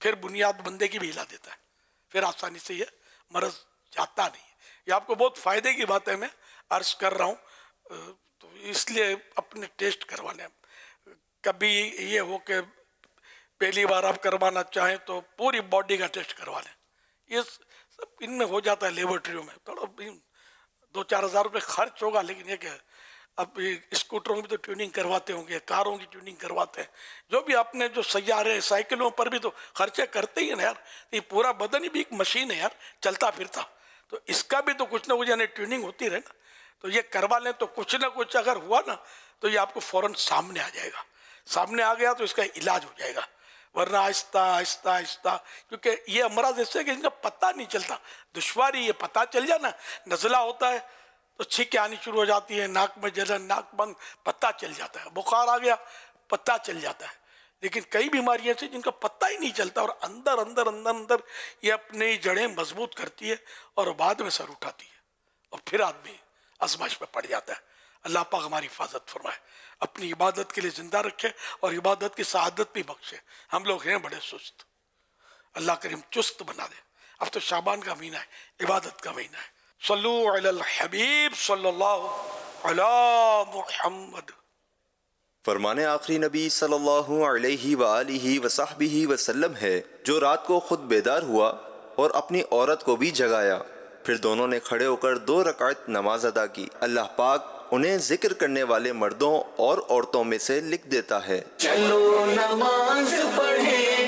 پھر بنیاد بندے کی بھی ہلا دیتا ہے، پھر آسانی سے یہ مرض جاتا نہیں ہے. یہ آپ کو بہت فائدے کی بات ہے، میں عرض کر رہا ہوں. تو اس لیے اپنے ٹیسٹ کروا لیں. کبھی یہ ہو کہ پہلی بار آپ کروانا چاہیں تو پوری باڈی کا ٹیسٹ کروا لیں. یہ سب ان میں ہو جاتا ہے لیبورٹریوں میں. تھوڑا 2-4 ہزار روپے خرچ ہوگا، لیکن یہ کہ اب اسکوٹروں کی تو ٹیوننگ کرواتے ہوں گے، کاروں کی ٹیوننگ کرواتے ہیں، جو بھی اپنے جو سیارے سائیکلوں پر بھی تو خرچے کرتے ہی ہیں یار. یہ پورا بدن ہی بھی ایک مشین ہے یار، چلتا پھرتا. تو اس کا بھی تو کچھ نہ کچھ یعنی ٹیوننگ ہوتی رہے نا. تو یہ کروا لیں تو کچھ نہ کچھ اگر ہوا نا تو یہ آپ کو فوراً سامنے آ جائے گا. سامنے آ گیا تو اس کا علاج ہو جائے گا. ورنہ آہستہ، کیونکہ یہ امراض ایسے ہیں کہ ان کا پتہ نہیں چلتا. دشواری یہ پتہ چل جائے نا، نزلہ ہوتا ہے تو چھینکیں آنی شروع ہو جاتی ہیں، ناک میں جلن، ناک بند، پتہ چل جاتا ہے. بخار آ گیا، پتہ چل جاتا ہے. لیکن کئی بیماریاں ایسی جن کا پتہ ہی نہیں چلتا، اور اندر یہ اپنی جڑیں مضبوط کرتی ہے اور بعد میں سر اٹھاتی ہے، اور پھر آدمی آزمائش میں پڑ جاتا ہے. اللہ پاک ہماری حفاظت فرمائے، اپنی عبادت کے لیے زندہ رکھے اور عبادت کی سعادت بھی بخشے. ہم لوگ ہیں بڑے سست، اللہ کریم چست بنا دے. اب تو شعبان کا مہینہ ہے، عبادت کا مہینہ ہے. صلو علی الحبیب صلی اللہ علی محمد. فرمان آخری نبی صلی اللہ علیہ وآلہ وصحبہ وسلم ہے، جو رات کو خود بیدار ہوا اور اپنی عورت کو بھی جگایا، پھر دونوں نے کھڑے ہو کر 2 رکعت نماز ادا کی، اللہ پاک انہیں ذکر کرنے والے مردوں اور عورتوں میں سے لکھ دیتا ہے. چلو نماز پڑھیں،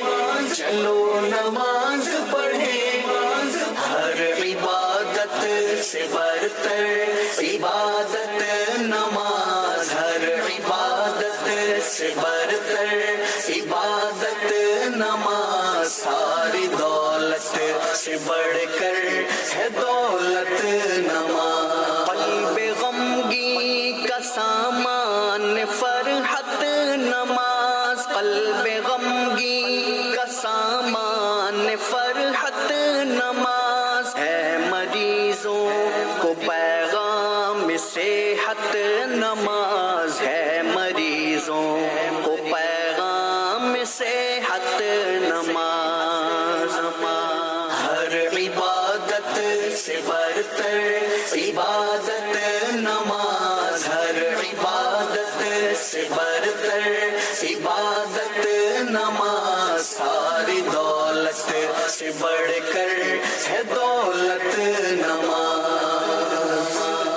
چلو نماز پڑھیں، ہر عبادت سے برتر عبادت نماز، ہر عبادت سے برتر عبادت نماز، ساری دولت سے بڑھ کر ہے دولت نماز. قلب غمگی کا سامان فرحت نماز، قلب غمگی کا سامان فرحت نماز، ہے مریضوں کو پیغام صحت نماز، ہے مریضوں کو پیغام صحت نماز. ہر عبادت سے برتر عبادت نماز، ہر عبادت سے برتر عبادت نماز، ساری دولت سے بڑھ کر ہے دولت نماز.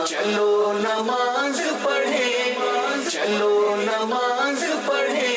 چلو نماز پڑھیں، چلو نماز پڑھیں.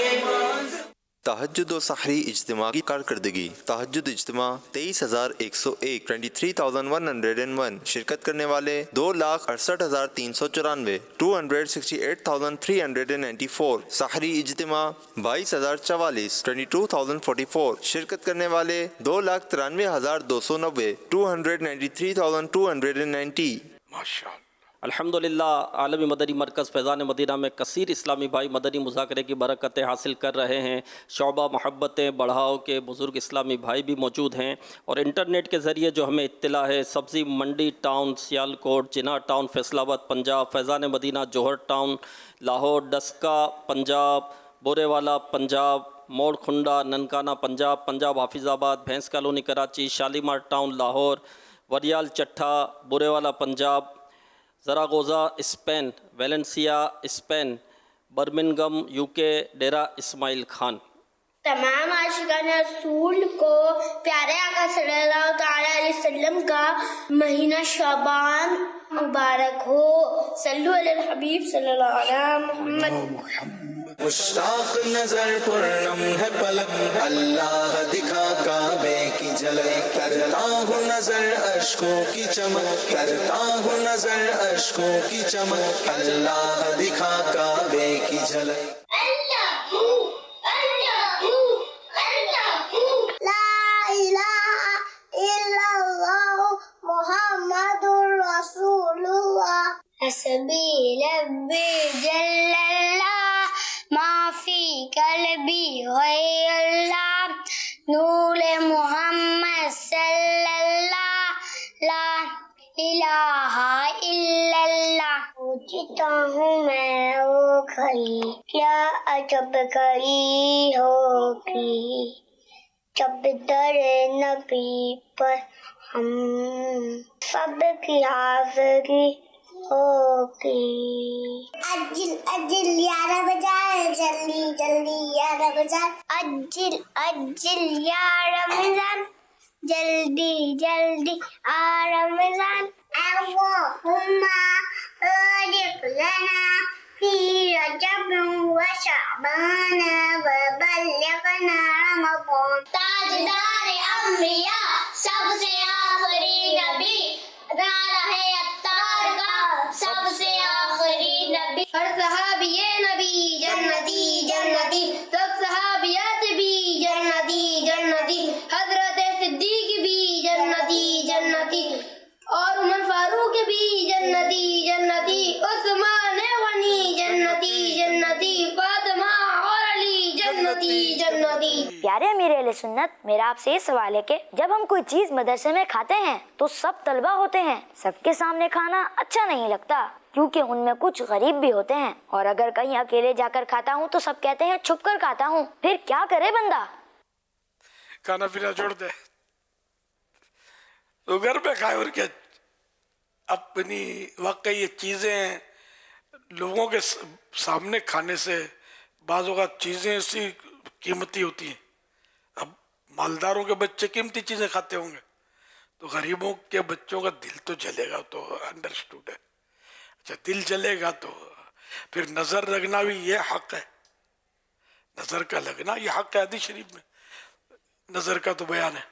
تہجد و سحری اجتماع کی کارکردگی. تہجد اجتماع 23,101 23,101 شرکت کرنے والے 2,68,394 268,394. سحری اجتماع 22,044 22,044 شرکت کرنے والے 2,93,290 293,290. ماشاء اللہ. الحمدللہ عالمی مدنی مرکز فیضان مدینہ میں کثیر اسلامی بھائی مدنی مذاکرے کی برکتیں حاصل کر رہے ہیں. شعبہ محبتیں بڑھاؤ کے بزرگ اسلامی بھائی بھی موجود ہیں، اور انٹرنیٹ کے ذریعے جو ہمیں اطلاع ہے، سبزی منڈی ٹاؤن سیالکوٹ، جناح ٹاؤن فیصل آباد پنجاب، فیضان مدینہ جوہر ٹاؤن لاہور، ڈسکا پنجاب، بورے والا پنجاب، موڑ کھنڈا Nankana Punjab, Punjab Hafizabad, Bhains colony Karachi, Shalimar town Lahore, Waryal Chattha Burewala Punjab, Zaragoza Spain, Valencia Spain, Birmingham UK Dera Ismail Khan. تمام عاشقان رسول کو پیارے آقا صلی اللہ تعالیٰ علیہ وسلم کا مہینہ شعبان مبارک ہو۔ صلو علی الحبیب صلی اللہ علیہ محمد۔ مشتاق نظر پرنم ہے پلک، اللہ دکھا کعبے کی جھلک، کرتا ہوں نظر اشکوں کی چمک، کرتا ہوں نظر اشکوں کی چمک، اللہ دکھا کعبے کی جھلک۔ لا الہ الا اللہ محمد رسول اللہ۔ حسبی ربی جل اللہ ما فی قلبی غیر اللہ، نور محمد صلی اللہ لا الہ الا اللہ۔ پوچھتا ہوں میں وہ کھڑی، کیا عجب کھڑی ہوگی، جب در نبی پر ہم سب کی حاضری ہوگی۔ اجل اجل یا رب جان، جلدی جلدی یا رب جان، اجل اجل یا رمضان، جلدی جلدی آ رمضان۔ اللہم بارک لنا فی رجب و شعبان وبلغنا رمضان۔ تاجدار انبیاء سب سے آخری نبی، راہ اتار کا سب سے آخری نبی، ہر صحابی نبی جنتی جنتی، سب صحابیات بھی جنتی جنتی، حضرت صدیق بھی جنتی جنتی، اور عمر فاروق بھی جنتی جنتی، عثمان غنی جنتی جنتی، فاطمہ اور علی جنتی جنتی۔ پیارے امیر اہل سنت، میرا آپ سے یہ سوال ہے کہ جب ہم کوئی چیز مدرسے میں کھاتے ہیں تو سب طلبہ ہوتے ہیں، سب کے سامنے کھانا اچھا نہیں لگتا کیونکہ ان میں کچھ غریب بھی ہوتے ہیں، اور اگر کہیں اکیلے جا کر کھاتا ہوں تو سب کہتے ہیں چھپ کر کھاتا ہوں، پھر کیا کرے بندہ؟ کھانا پینا چھوڑ دے تو گھر پہ کھائے، اور کیا اپنی واقعی یہ چیزیں لوگوں کے سامنے کھانے سے بعض اوقات چیزیں ایسی قیمتی ہوتی ہیں۔ اب مالداروں کے بچے قیمتی چیزیں کھاتے ہوں گے تو غریبوں کے بچوں کا دل تو جلے گا، تو انڈرسٹوڈ ہے۔ اچھا دل جلے گا تو پھر نظر لگنا بھی یہ حق ہے، نظر کا لگنا یہ حق ہے، حدیث شریف میں نظر کا تو بیان ہے۔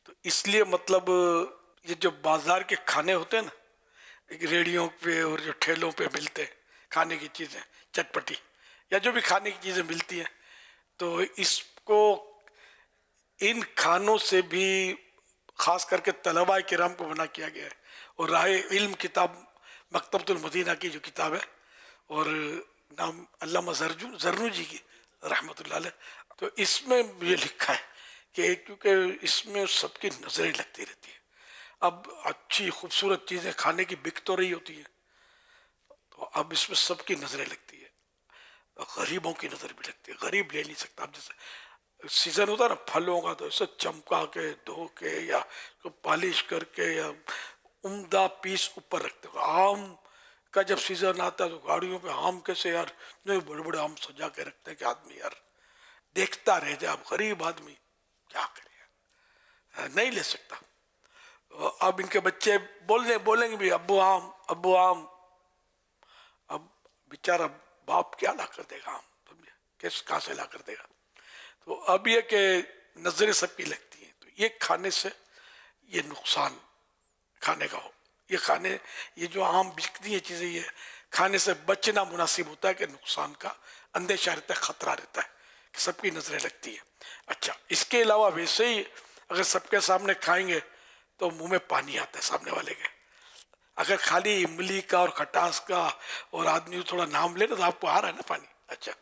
تو اس لیے مطلب یہ جو بازار کے کھانے ہوتے ہیں نا، ریڑیوں پہ اور جو ٹھیلوں پہ ملتے ہیں کھانے کی چیزیں، چٹپٹی یا جو بھی کھانے کی چیزیں ملتی ہیں، تو اس کو ان کھانوں سے بھی خاص کر کے طلباء کرام کو منع کیا گیا ہے۔ اور راہ علم کتاب مکتبۃ المدینہ کی جو کتاب ہے، اور نام علامہ زرنوجی کی رحمۃ اللہ علیہ، تو اس میں یہ لکھا ہے کہ کیونکہ اس میں سب کی نظریں لگتی رہتی ہیں، اب اچھی خوبصورت چیزیں کھانے کی بک تو رہی ہوتی ہیں، تو اب اس میں سب کی نظریں لگتی ہے، غریبوں کی نظر بھی لگتی ہے، غریب لے نہیں سکتا۔ اب جیسے سیزن ہوتا ہے نا پھلوں کا، تو اسے چمکا کے دھو کے یا پالش کر کے یا عمدہ پیس اوپر رکھتے ہیں۔ آم کا جب سیزن آتا ہے تو گاڑیوں پہ آم کیسے یار اتنے بڑے بڑے آم سجا کے رکھتے ہیں کہ آدمی یار دیکھتا رہ جائے۔ اب غریب آدمی کیا کرے، نہیں لے سکتا۔ اب ان کے بچے بولیں گے بھی ابو آم ابو آم، اب بیچارہ باپ کیا لا کر دے گا آم، کہاں سے لا کر دے گا؟ تو اب یہ کہ نظریں سب کی لگتی ہیں، تو یہ کھانے سے یہ نقصان کھانے کا ہو، یہ جو عام بکتی ہیں چیزیں، یہ کھانے سے بچنا مناسب ہوتا ہے کہ نقصان کا اندیشہ رہتا ہے، خطرہ رہتا ہے کہ سب کی نظریں لگتی ہیں۔ اچھا اس کے علاوہ ویسے ہی اگر سب کے سامنے کھائیں گے تو منہ میں پانی آتا ہے سامنے والے کے، اگر خالی املی کا اور کھٹاس کا اور آدمی تھوڑا نام لے تو آپ کو آ رہا ہے نا پانی، اچھا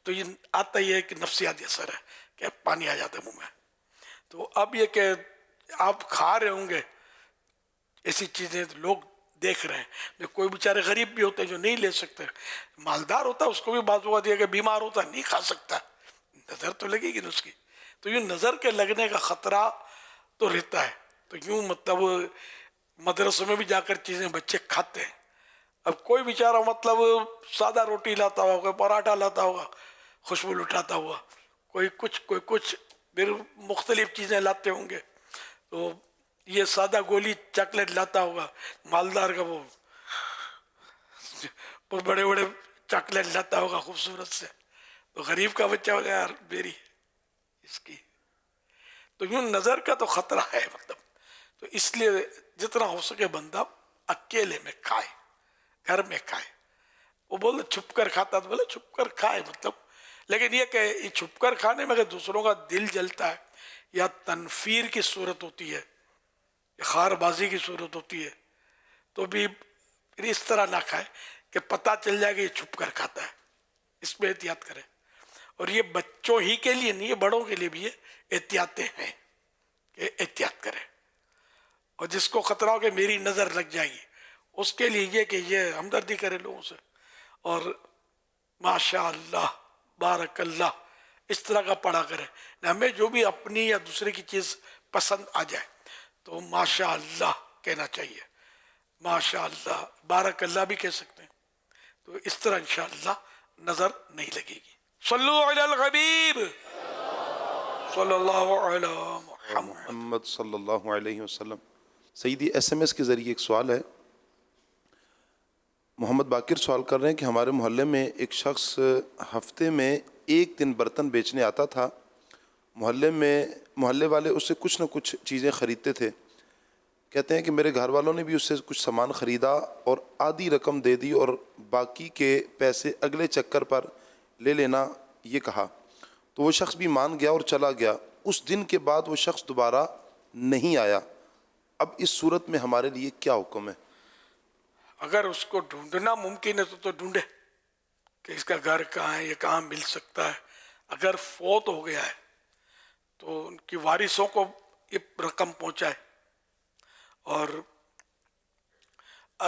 تو یہ آتا ہی ہے کہ نفسیاتی اثر ہے کہ پانی آ جاتا ہے منہ میں۔ تو اب یہ کہ آپ کھا رہے ہوں گے ایسی چیزیں، تو لوگ دیکھ رہے ہیں، کوئی بیچارے غریب بھی ہوتے ہیں جو نہیں لے سکتے، مالدار ہوتا ہے اس کو بھی بعض اوقات یہ کہ بیمار ہوتا ہے نہیں کھا سکتا، نظر تو لگے گی نا اس کی، تو یوں نظر کے لگنے کا خطرہ تو رہتا ہے۔ تو یوں مطلب مدرسوں میں بھی جا کر چیزیں بچے کھاتے ہیں، اب کوئی بیچارہ مطلب سادہ روٹی لاتا ہوگا, کوئی پراٹھا لاتا ہوگا خوشبو اٹھاتا ہوا, کوئی کچھ پھر مختلف چیزیں لاتے ہوں گے. تو یہ سادہ گولی چاکلیٹ لاتا ہوگا, مالدار کا وہ بڑے بڑے چاکلیٹ لاتا ہوگا خوبصورت سے. تو غریب کا بچہ ہوگا یار میری اس کی. تو یوں نظر کا تو خطرہ ہے مطلب. تو اس لیے جتنا ہو سکے بندہ اکیلے میں کھائے, گھر میں کھائے. وہ بولے چھپ کر کھاتا, تو بولے چھپ کر کھائے مطلب. لیکن یہ کہ یہ چھپ کر کھانے میں اگر دوسروں کا دل جلتا ہے یا تنفیر کی صورت ہوتی ہے, خار بازی کی صورت ہوتی ہے, تو بھی پھر اس طرح نہ کھائے کہ پتہ چل جائے کہ یہ چھپ کر کھاتا ہے. اس میں احتیاط کرے. اور یہ بچوں ہی کے لیے نہیں, یہ بڑوں کے لیے بھی یہ احتیاطیں ہیں کہ احتیاط کرے. اور جس کو خطرہ ہو کہ میری نظر لگ جائے گی, اس کے لیے یہ کہ یہ ہمدردی کرے لوگوں سے, اور ماشاء اللہ بارک اللہ اس طرح کا پڑھا کرے. ہمیں جو بھی اپنی یا دوسرے کی چیز پسند آ جائے تو ماشاء اللہ کہنا چاہیے, ماشاء اللہ بارک اللہ بھی کہہ سکتے ہیں. تو اس طرح انشاءاللہ نظر نہیں لگے گی. صلو علی الحبیب صلی اللہ علی محمد صلی اللہ علیہ وسلم. سیدی SMS کے ذریعے ایک سوال ہے. محمد باقر سوال کر رہے ہیں کہ ہمارے محلے میں ایک شخص ہفتے میں ایک دن برتن بیچنے آتا تھا. محلے والے اس سے کچھ نہ کچھ چیزیں خریدتے تھے. کہتے ہیں کہ میرے گھر والوں نے بھی اس سے کچھ سامان خریدا اور آدھی رقم دے دی اور باقی کے پیسے اگلے چکر پر لے لینا یہ کہا. تو وہ شخص بھی مان گیا اور چلا گیا. اس دن کے بعد وہ شخص دوبارہ نہیں آیا. اب اس صورت میں ہمارے لیے کیا حکم ہے؟ اگر اس کو ڈھونڈنا ممکن ہے تو ڈھونڈے کہ اس کا گھر کہاں ہے, یہ کہاں مل سکتا ہے. اگر فوت ہو گیا ہے تو ان کی وارثوں کو یہ رقم پہنچائے, اور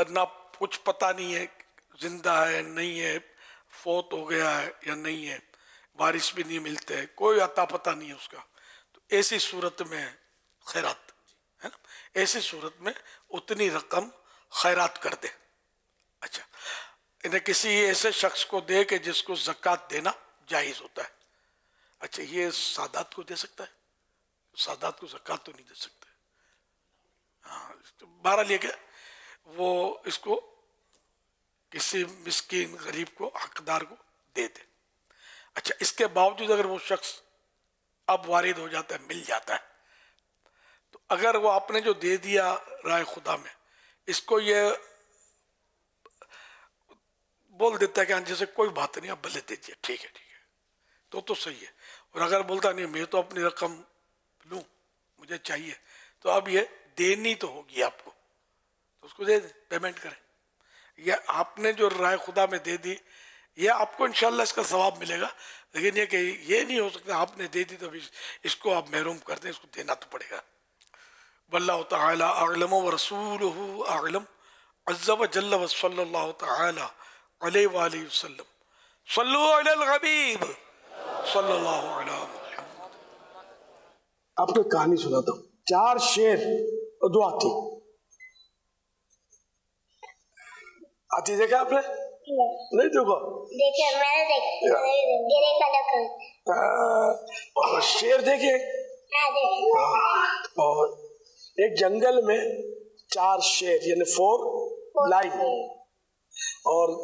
نہ کچھ پتہ نہیں ہے زندہ ہے نہیں ہے, فوت ہو گیا ہے یا نہیں ہے, وارث بھی نہیں ملتے, کوئی عطا پتہ نہیں ہے اس کا, تو ایسی صورت میں خیرات ہے نا, ایسی صورت میں اتنی رقم خیرات کر دے. اچھا انہیں کسی ایسے شخص کو دے کہ جس کو زکوٰۃ دینا جائز ہوتا ہے. اچھا یہ سادات کو دے سکتا ہے؟ سادات کو زکوٰۃ تو نہیں دے سکتے. ہاں بہرحال یہ کہ وہ اس کو کسی مسکین غریب کو حقدار کو دے دے. اچھا اس کے باوجود اگر وہ شخص اب وارد ہو جاتا ہے, مل جاتا ہے, تو اگر وہ آپ نے جو دے دیا رائے خدا میں, اس کو یہ بول دیتا ہے کہ جیسے کوئی بات نہیں, آپ بھلے دے دیجیے, ٹھیک ہے تو صحیح ہے. اور اگر بولتا نہیں میں تو اپنی رقم لوں, مجھے چاہیے, تو اب یہ دینی تو ہوگی آپ کو, تو اس کو دے دیں, پیمنٹ کریں. یہ آپ نے جو رائے خدا میں دے دی یہ آپ کو انشاءاللہ اس کا ثواب ملے گا. لیکن یہ کہ یہ نہیں ہو سکتا آپ نے دے دی تو اس کو آپ محروم کر دیں, اس کو دینا تو پڑے گا. واللہ تعالی اعلم ورسولہ اعلم عز وجل وصلی اللہ تعالی علیہ وآلہ وسلم. صلو علی الحبیب صلی اللہ علیہ محمد. آپ کو ایک کہانی سناتا ہوں. 4 شیر اور 2 ہاتھی. ہاتھی دیکھا آپ نے؟ نہیں دیکھا؟ دیکھے میں نے اور شیر دیکھے. اور ایک جنگل میں 4 شیر یعنی 4 لائن اور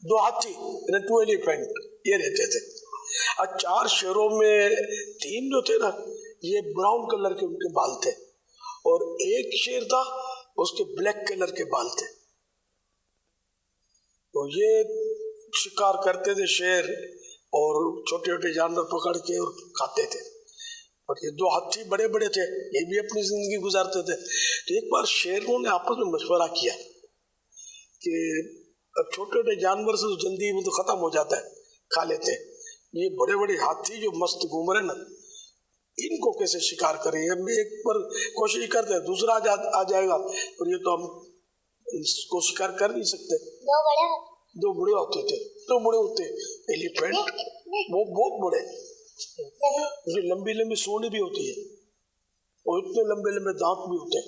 2 ہاتھی یعنی 2 ایلیفینٹ یہ رہتے تھے. اور 4 شیروں میں 3 جو تھے نا یہ براؤن کلر کے ان کے بال تھے, اور ایک شیر تھا اس کے بلیک کلر کے بال تھے. تو یہ شکار کرتے تھے شیر, اور چھوٹے چھوٹے جانور پکڑ کے اور کھاتے تھے. اور یہ 2 ہاتھی بڑے بڑے تھے, یہ بھی اپنی زندگی گزارتے تھے. تو ایک بار شیروں نے آپس میں مشورہ کیا کہ اب چھوٹے چھوٹے جانور سے جلدی میں تو ختم ہو جاتا ہے, کھا لیتے ہیں. یہ بڑے بڑے ہاتھی جو مست گھوم رہے نا, ان کو کیسے شکار کریں؟ ہم ایک پر کوشش کرتے ہیں, دوسرا آ جائے گا, اور یہ تو ہم اس کو شکار کر نہیں سکتے. 2 بڑے ہوتے تھے, 2 بڑے ہوتے ایلیفینٹ, وہ بہت بڑے, اس کی لمبی لمبی سونڈ بھی ہوتی ہے اور اتنے لمبے لمبے دانت بھی ہوتے ہیں.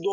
2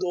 2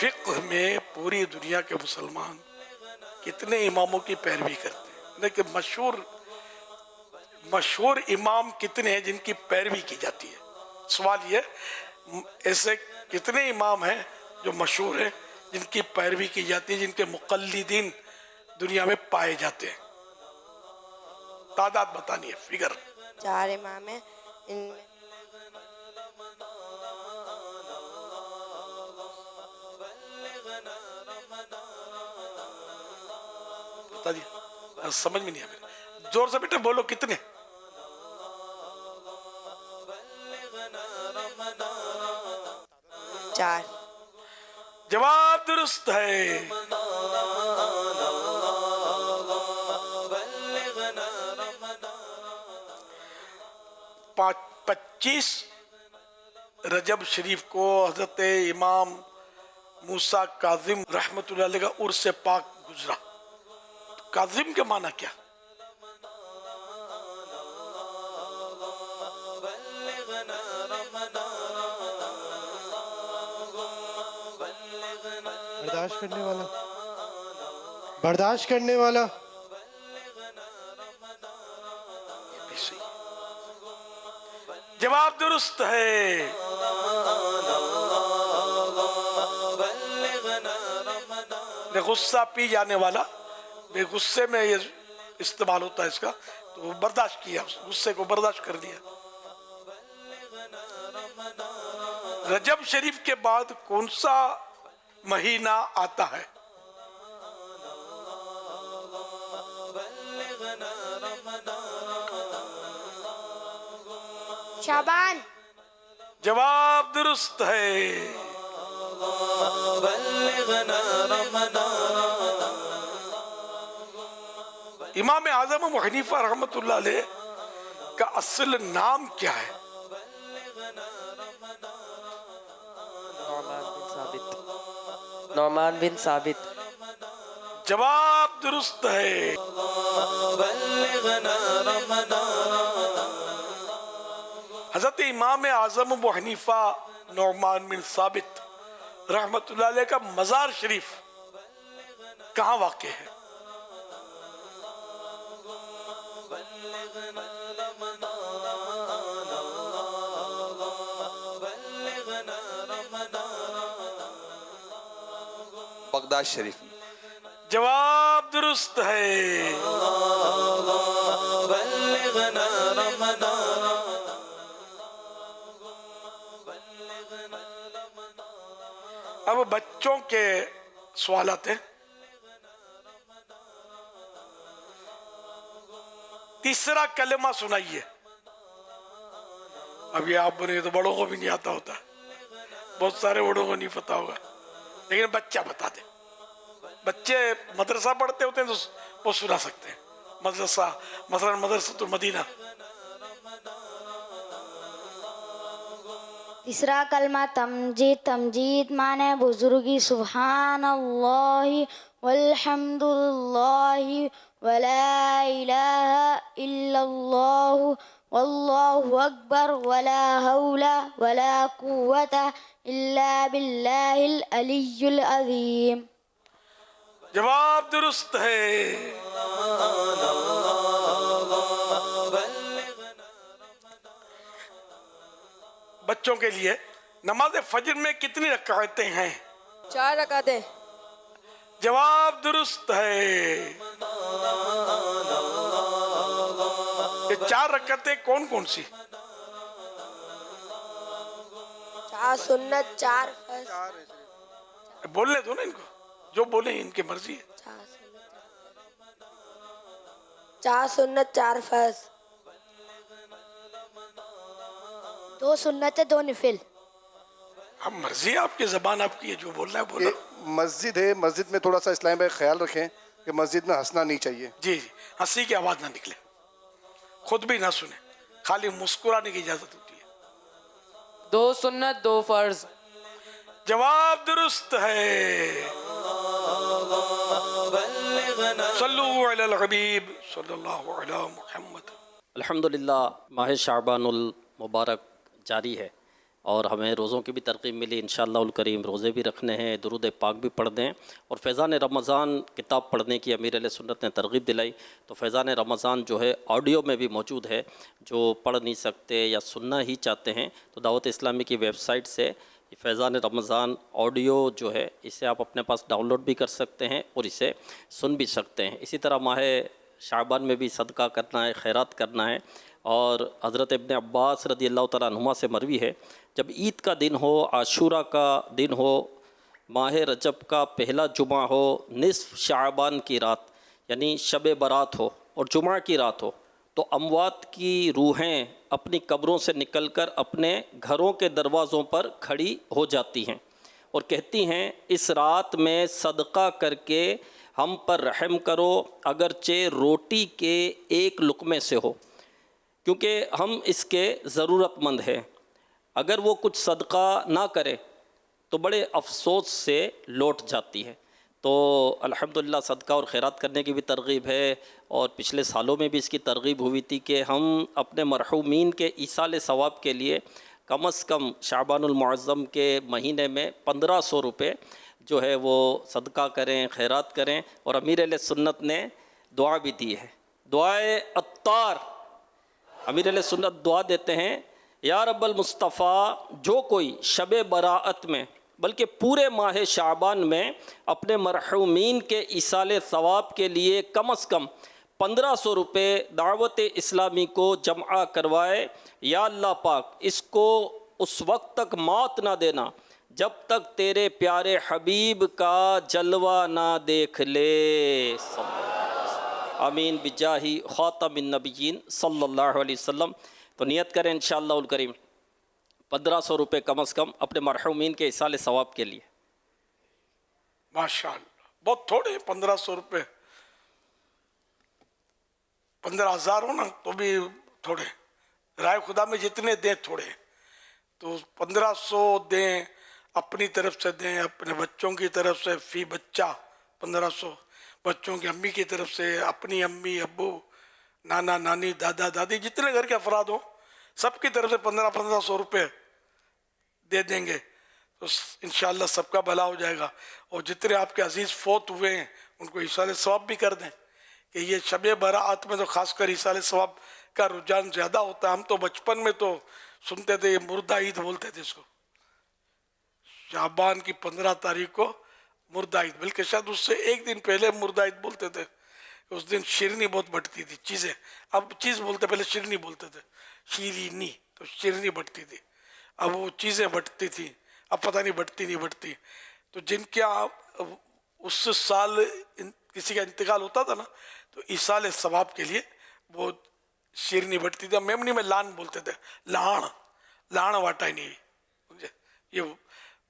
فقہ میں پوری دنیا کے مسلمان کتنے اماموں کی پیروی کرتے ہیں، لیکن مشہور امام کتنے ہیں جن کی پیروی کی جاتی ہے؟ سوال یہ ایسے کتنے امام ہیں جو مشہور ہیں جن کی پیروی کی جاتی ہے، جن کے مقلدین دنیا میں پائے جاتے ہیں؟ تعداد بتانی ہے، فگر۔ 4 امام ہیں، ان میں بتا دیا، سمجھ میں نہیں آ میرے، زور سے بیٹے بولو کتنے؟ 4۔ جواب درست ہے۔ 25 رجب شریف کو حضرت امام موسیٰ کاظم رحمت اللہ علیہ کا عرس پاک گزرا۔ کاظم کے معنی کیا؟ برداشت کرنے والا، برداشت کرنے والا۔ جواب درست ہے۔ غصہ پی جانے والا، بے غصے میں یہ استعمال ہوتا ہے اس کا، تو برداشت کیا، غصے کو برداشت کر دیا۔ رجب شریف کے بعد کون سا مہینہ آتا ہے؟ شعبان۔ جواب درست ہے۔ امام اعظم ابو حنیفہ رحمت اللہ علیہ کا اصل نام کیا ہے؟ نعمان بن ثابت۔ جواب درست ہے۔ حضرت امام اعظم ابو حنیفہ نعمان بن ثابت رحمت اللہ علیہ کا مزار شریف کہاں واقع ہے؟ بغداد شریف۔ جواب درست ہے۔ اب بچوں کے سوالات ہیں۔ تیسرا کلمہ سنائیے۔ اب یہ آپ بنے تو بڑوں کو بھی نہیں آتا ہوتا، بہت سارے بڑوں کو نہیں پتا ہوگا، لیکن بچہ بتا دے۔ بچے مدرسہ پڑھتے ہوتے ہیں تو وہ سنا سکتے ہیں۔ مدرسہ مثلا مدرسۃ المدینہ۔ تیسرا کلمہ تمجید۔ تمجید معنی بزرگی، سبحان اللہ والحمد للہ ولا الہ الا اللہ واللہ اکبر ولا حول ولا قوت الا باللہ العلی العظیم۔ جواب درست ہے۔ بچوں کے لیے نماز فجر میں کتنی رکعتیں ہیں؟ 4 رکعتیں۔ جواب درست ہے۔ یہ 4 رکعتیں کون کون سی؟ 4 سنت، 4 فرض۔ بولنے دو نا ان کو، جو بولیں ان کی مرضی ہے۔ 4 سنت، 4 فرض۔ 2 سنت 2 نفل۔ ہم مرضی ہے آپ کی، زبان آپ کی ہے، جو بولنا ہے بولا۔ مسجد ہے، مسجد میں تھوڑا سا اسلام بھائی خیال رکھیں کہ مسجد میں ہنسنا نہیں چاہیے۔ جی جی، ہنسی کی آواز نہ نکلے، خود بھی نہ سنیں، خالی مسکرانے کی اجازت ہوتی ہے۔ 2 سنت 2 فرض۔ جواب درست ہے۔ صلو علی الحبیب صلی اللہ علی محمد۔ الحمدللہ ماہ شعبان المبارک جاری ہے اور ہمیں روزوں کی بھی ترغیب ملی، انشاءاللہ الکریم روزے بھی رکھنے ہیں، درود پاک بھی پڑھ دیں، اور فیضان رمضان کتاب پڑھنے کی امیر علیہ سنت نے ترغیب دلائی۔ تو فیضان رمضان جو ہے آڈیو میں بھی موجود ہے، جو پڑھ نہیں سکتے یا سننا ہی چاہتے ہیں تو دعوت اسلامی کی ویب سائٹ سے فیضان رمضان آڈیو جو ہے اسے آپ اپنے پاس ڈاؤن لوڈ بھی کر سکتے ہیں اور اسے سن بھی سکتے ہیں۔ اسی طرح ماہ شعبان میں بھی صدقہ کرنا ہے، خیرات کرنا ہے، اور حضرت ابن عباس رضی اللہ تعالیٰ عنہما سے مروی ہے جب عید کا دن ہو، عاشورہ کا دن ہو، ماہ رجب کا پہلا جمعہ ہو، نصف شعبان کی رات یعنی شب برات ہو اور جمعہ کی رات ہو، تو اموات کی روحیں اپنی قبروں سے نکل کر اپنے گھروں کے دروازوں پر کھڑی ہو جاتی ہیں اور کہتی ہیں اس رات میں صدقہ کر کے ہم پر رحم کرو، اگرچہ روٹی کے ایک لقمے سے ہو، کیونکہ ہم اس کے ضرورت مند ہیں۔ اگر وہ کچھ صدقہ نہ کرے تو بڑے افسوس سے لوٹ جاتی ہے۔ تو الحمدللہ صدقہ اور خیرات کرنے کی بھی ترغیب ہے، اور پچھلے سالوں میں بھی اس کی ترغیب ہوئی تھی کہ ہم اپنے مرحومین کے ایصال ثواب کے لیے کم از کم شعبان المعظم کے مہینے میں 1500 روپے جو ہے وہ صدقہ کریں، خیرات کریں، اور امیر علیہ سنت نے دعا بھی دی ہے، دعائے عطار۔ امیر علیہ سنت دعا دیتے ہیں، یا رب المصطفیٰ جو کوئی شب براءت میں بلکہ پورے ماہ شعبان میں اپنے مرحومین کے ایصال ثواب کے لیے کم از کم 1500 روپے دعوت اسلامی کو جمع کروائے، یا اللہ پاک اس کو اس وقت تک موت نہ دینا جب تک تیرے پیارے حبیب کا جلوہ نہ دیکھ لے، آمین بجاہ خاتم النبیین صلی اللہ علیہ وسلم۔ تو نیت کریں انشاءاللہ الکریم 1500 روپے کم از کم اپنے مرحومین کے ایصال ثواب کے لیے۔ ماشاءاللہ بہت تھوڑے 1500 روپے، 15,000 ہو نا تو بھی تھوڑے، رائے خدا میں جتنے دیں تھوڑے، تو 1500 دیں، اپنی طرف سے دیں، اپنے بچوں کی طرف سے فی بچہ 1500، بچوں کی امی کی طرف سے، اپنی امی ابو نانا نانی دادا دادی جتنے گھر کے افراد ہوں سب کی طرف سے 1500 روپے دے دیں گے تو انشاءاللہ سب کا بھلا ہو جائے گا۔ اور جتنے آپ کے عزیز فوت ہوئے ہیں ان کو ایصال ثواب بھی کر دیں، کہ یہ شب براءت میں تو خاص کر ایصال ثواب کا رجحان زیادہ ہوتا ہے۔ ہم تو بچپن میں تو سنتے تھے، یہ مردہ عید بولتے تھے اس کو، شعبان کی 15 تاریخ کو مردہ عید، بلکہ شاید اس سے ایک دن پہلے مردہ عید بولتے تھے۔ اس دن شیرنی بہت بٹتی تھی، چیزیں، اب چیز بولتے، پہلے شیرنی بولتے تھے، شیرینی، تو شیرنی بٹتی تھی، اب وہ چیزیں بٹتی تھی، اب پتہ نہیں بٹتی نہیں بٹتی۔ تو جن کے اس سال کسی کا انتقال ہوتا تھا نا تو ایصال ثواب کے لیے وہ شیرنی بٹتی تھی، میمنی میں لان بولتے تھے، لان واٹا ہی نہیں، یہ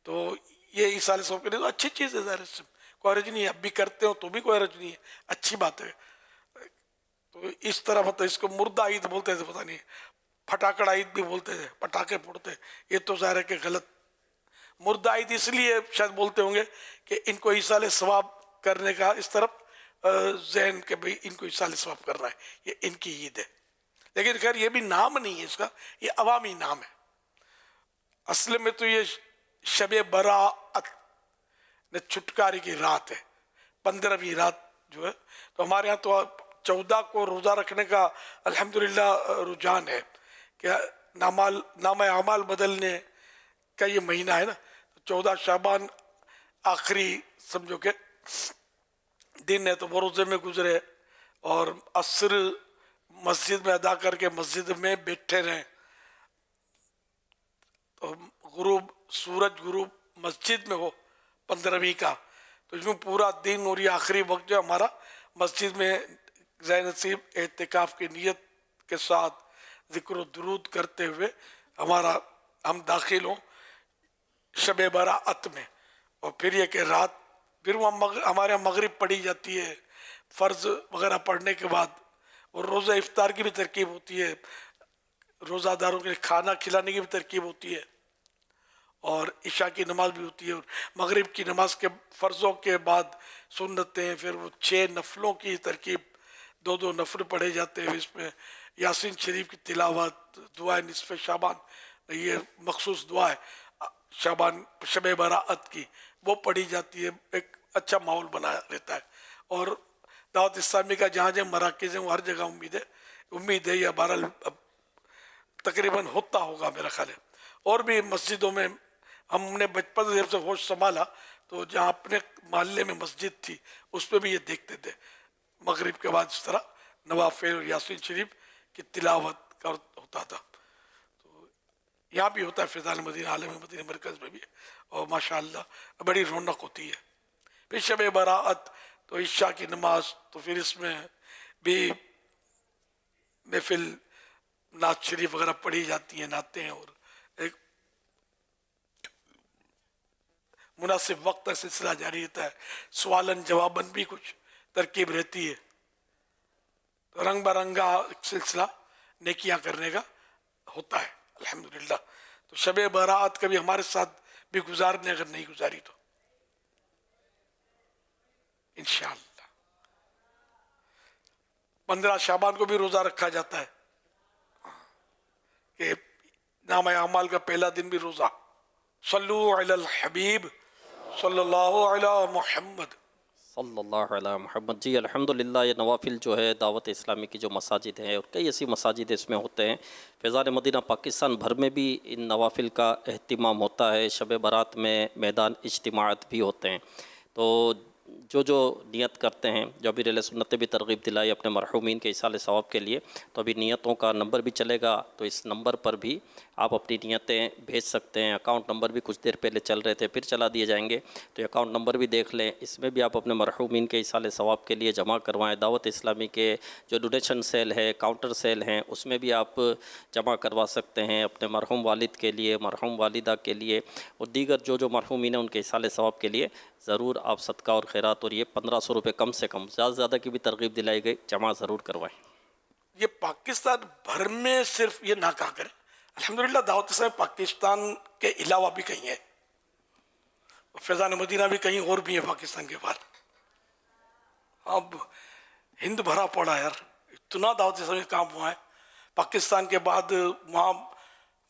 تو یہ ایصال ثواب کے لیے تو اچھی چیز ہے، ظاہر سے کوئی حرج نہیں ہے، اب بھی کرتے ہو تو بھی کوئی حرج نہیں ہے، اچھی بات ہے۔ تو اس طرح مطلب اس کو مردہ عید بولتے تھے، پتہ نہیں پھٹاکڑا عید بھی بولتے تھے، پٹاخے پھوڑتے، یہ تو ظاہر ہے کہ غلط۔ مردہ عید اس لیے شاید بولتے ہوں گے کہ ان کو ایصال ثواب کرنے کا اس طرف ذہن کہ بھئی ان کو ایصال ثواب کر رہا ہے، یہ ان کی عید ہے، لیکن خیر یہ بھی نام نہیں ہے اس کا، یہ عوامی نام ہے۔ اصل میں تو یہ شب براءت نے چھٹکارے کی رات ہے، 15ویں رات جو ہے، تو ہمارے ہاں تو 14 کو روزہ رکھنے کا الحمدللہ رجحان ہے کہ نام اعمال بدلنے کا یہ مہینہ ہے نا، 14 شعبان آخری سمجھو کہ دن ہے تو وہ روزے میں گزرے، اور عصر مسجد میں ادا کر کے مسجد میں بیٹھے رہیں، تو غروب سورج غروب مسجد میں ہو 15ویں کا، تو اس میں پورا دن اور یہ آخری وقت جو ہمارا مسجد میں ذہ نصیب اعتکاف کی نیت کے ساتھ ذکر و درود کرتے ہوئے ہم داخل ہوں شب براءت میں، اور پھر یہ کہ رات پھر وہ ہمارے یہاں مغرب پڑھی جاتی ہے فرض وغیرہ پڑھنے کے بعد، اور روزہ افطار کی بھی ترکیب ہوتی ہے، روزہ داروں کے لیے کھانا کھلانے کی بھی ترکیب ہوتی ہے، اور عشاء کی نماز بھی ہوتی ہے، اور مغرب کی نماز کے فرضوں کے بعد سنتیں، پھر وہ 6 نفلوں کی ترکیب، 2 نفل پڑھے جاتے ہیں، اس میں یاسین شریف کی تلاوت، دعائے نصف شعبان یہ مخصوص دعا ہے شعبان شب براعت کی، وہ پڑھی جاتی ہے، ایک اچھا ماحول بنا رہتا ہے. اور دعوت اسلامی کا جہاں جہاں مراکز ہیں وہ ہر جگہ امید ہے یا بہرحال تقریباً ہوتا ہوگا میرا خیال ہے. اور بھی مسجدوں میں ہم نے بچپن سے جب سے ہوش سنبھالا تو جہاں اپنے محلے میں مسجد تھی اس پہ بھی یہ دیکھتے تھے مغرب کے بعد اس طرح نوافل اور یاسین شریف کی تلاوت کا ہوتا تھا. تو یہاں بھی ہوتا ہے فیضان مدینہ عالم مدینہ مرکز میں بھی، اور ماشاءاللہ بڑی رونق ہوتی ہے. پھر شب براعت تو عشاء کی نماز، تو پھر اس میں بھی محفل نعت شریف وغیرہ پڑھی جاتی ہیں، نعتیں، اور ایک مناسب وقت تک سلسلہ جاری رہتا ہے. سوالن جوابن بھی کچھ ترکیب رہتی ہے، تو رنگ برنگا سلسلہ نیکیاں کرنے کا ہوتا ہے الحمدللہ. تو شب برات کبھی ہمارے ساتھ بھی گزارنے، اگر نہیں گزاری تو انشاءاللہ. 15 شعبان کو بھی روزہ رکھا جاتا ہے کہ نام اعمال کا پہلا دن بھی روزہ. صلو علی الحبیب صلی اللہ علی محمد صلی اللہ علیہ محمد. جی الحمدللہ یہ نوافل جو ہے دعوت اسلامی کی جو مساجد ہیں، اور کئی ایسی مساجد اس میں ہوتے ہیں، فیضان مدینہ پاکستان بھر میں بھی ان نوافل کا اہتمام ہوتا ہے. شب برات میں میدان اجتماعات بھی ہوتے ہیں. تو جو نیت کرتے ہیں، جو ابھی ریل سنت نے بھی ترغیب دلائی اپنے مرحومین کے ایصال ثواب کے لیے، تو ابھی نیتوں کا نمبر بھی چلے گا، تو اس نمبر پر بھی آپ اپنی نیتیں بھیج سکتے ہیں. اکاؤنٹ نمبر بھی کچھ دیر پہلے چل رہے تھے، پھر چلا دیے جائیں گے، تو اکاؤنٹ نمبر بھی دیکھ لیں. اس میں بھی آپ اپنے مرحومین کے ایصال ثواب کے لیے جمع کروائیں. دعوت اسلامی کے جو ڈونیشن سیل ہے، کاؤنٹر سیل ہیں، اس میں بھی آپ جمع کروا سکتے ہیں اپنے مرحوم والد کے لیے، مرحوم والدہ کے لیے، اور دیگر جو مرحومین ہیں ان کے ایصال ثواب کے لیے ضرور آپ صدقہ اور خیرات، اور یہ 1500 روپے کم سے کم، زیادہ سے زیادہ کی بھی ترغیب دلائی گئی، جمع ضرور کروائیں. یہ پاکستان بھر میں صرف یہ نہ کہا کرے، الحمدللہ دعوت اسلامی پاکستان کے علاوہ بھی کہیں ہے، فیضان مدینہ بھی کہیں اور بھی ہیں پاکستان کے باہر. اب ہند بھرا پڑا یار، اتنا دعوت اسلامی کام ہوا ہے. پاکستان کے بعد وہاں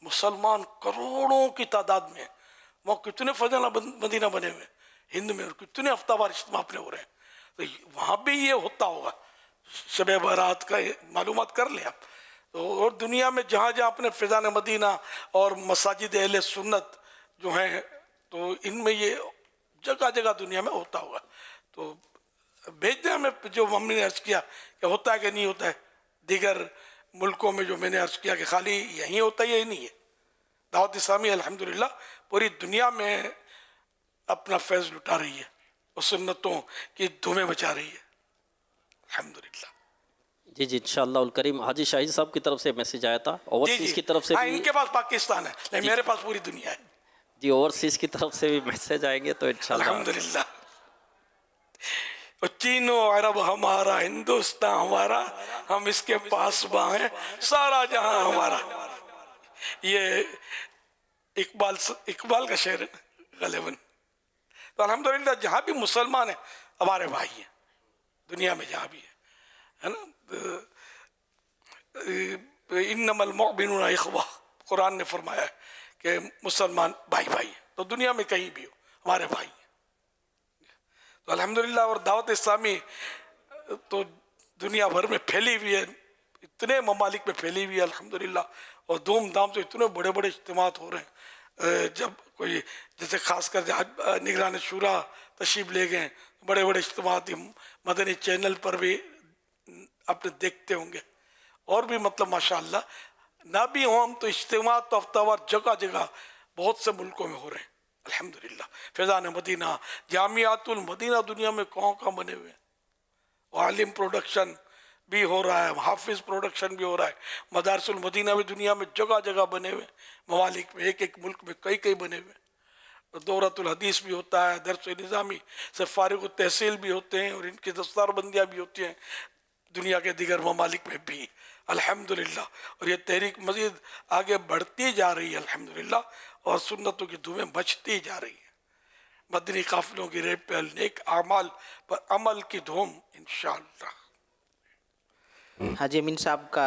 مسلمان کروڑوں کی تعداد میں، وہاں کتنے فیضان مدینہ بنے ہوئے ہند میں، اور کتنے ہفتہ وار اجتماع اپنے ہو رہے ہیں. تو وہاں بھی یہ ہوتا ہوگا. شب برات کا معلومات کر لیں آپ. تو اور دنیا میں جہاں جہاں اپنے فیضان مدینہ اور مساجد اہل سنت جو ہیں، تو ان میں یہ جگہ جگہ دنیا میں ہوتا ہوگا. تو بھیج دیں ہمیں، جو ہم نے عرض کیا کہ ہوتا ہے کہ نہیں ہوتا ہے. دیگر ملکوں میں جو میں نے عرض کیا کہ خالی یہیں ہوتا ہے، یہی نہیں ہے. دعوت اسلامی الحمدللہ پوری دنیا میں اپنا فیض لٹا رہی ہے اور سنتوں کی دھومیں مچا رہی ہے الحمدللہ. جی انشاءاللہ الکریم. حاجی شاہد صاحب کی طرف سے میسیج آیا تھا اوورسیز کی طرف سے بھی. ان کے پاس پاکستان ہے لیکن میرے پاس پوری دنیا ہے. جی اوورسیز کی طرف سے بھی میسیج آئیں گے تو انشاءاللہ. الحمدللہ. چین و عرب ہمارا، ہندوستان ہمارا، ہم اس کے پاس ہیں، سارا جہاں ہمارا. یہ اقبال کا شعر ہے غالباً. تو الحمدللہ جہاں بھی مسلمان ہیں ہمارے بھائی ہیں دنیا میں، جہاں بھی ہے نا. انما المؤمنون اخوہ، قرآن نے فرمایا ہے کہ مسلمان بھائی ہیں. تو دنیا میں کہیں بھی ہو ہمارے بھائی ہیں. تو الحمدللہ. اور دعوت اسلامی تو دنیا بھر میں پھیلی ہوئی ہے، اتنے ممالک میں پھیلی ہوئی ہے الحمدللہ. اور دھوم دھام سے اتنے بڑے بڑے اجتماعات ہو رہے ہیں. جب کوئی جیسے خاص کر نگران شورا تشریف لے گئے، بڑے بڑے اجتماعات مدنی چینل پر بھی آپ نے دیکھتے ہوں گے. اور بھی مطلب ماشاءاللہ نہ بھی ہوں ہم تو اجتماعات تو ہفتہ وار جگہ جگہ بہت سے ملکوں میں ہو رہے ہیں الحمدللہ. فیضان مدینہ، جامعات المدینہ دنیا میں کہاں بنے ہوئے ہیں. عالم پروڈکشن بھی ہو رہا ہے، حافظ پروڈکشن بھی ہو رہا ہے. مدارس المدینہ بھی دنیا میں جگہ جگہ بنے ہوئے، ممالک میں، ایک ملک میں کئی بنے ہوئے. دورۃ الحدیث بھی ہوتا ہے، درس نظامی سے فارغ التحصیل بھی ہوتے ہیں، اور ان کی دستار بندیاں بھی ہوتی ہیں دنیا کے دیگر ممالک میں بھی الحمدللہ. اور یہ تحریک مزید آگے بڑھتی جا رہی ہے الحمدللہ، اور سنتوں کی دھومیں بچتی جا رہی ہیں. مدنی قافلوں کی ریپ پہ، نیک اعمال پر عمل کی دھوم انشاءاللہ. حاجی امین صاحب کا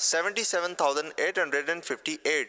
77,858।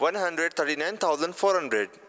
139,400।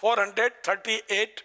438।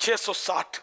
660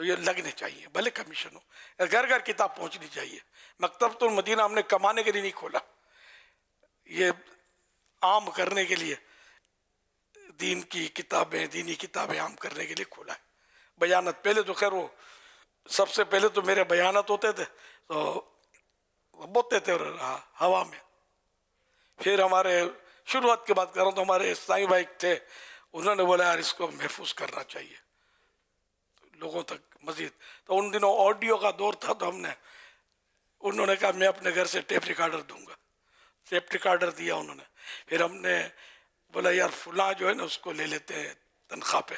تو یہ لگنے چاہیے، بھلے کمیشن ہو، گھر گھر کتاب پہنچنی چاہیے۔ مکتبۃ المدینہ ہم نے کمانے کے لیے نہیں کھولا، یہ عام کرنے کے لیے، دین کی کتابیں، دینی کتابیں عام کرنے کے لیے کھولا ہے۔ بیانات پہلے تو خیر وہ سب سے پہلے تو میرے بیانات ہوتے تھے تو بولتے تھے ہوا میں، پھر ہمارے شروعات کی بات کر رہا ہوں تو ہمارے اسلامی بھائی تھے، انہوں نے بولا یار اس کو محفوظ کرنا چاہیے لوگوں تک مزید، تو ان دنوں آڈیو کا دور تھا تو ہم نے، انہوں نے کہا میں اپنے گھر سے ٹیپ ریکارڈر دوں گا، ٹیپ ریکارڈر دیا انہوں نے، پھر ہم نے بولا یار فلاں جو ہے نا اس کو لے لیتے ہیں تنخواہ پہ،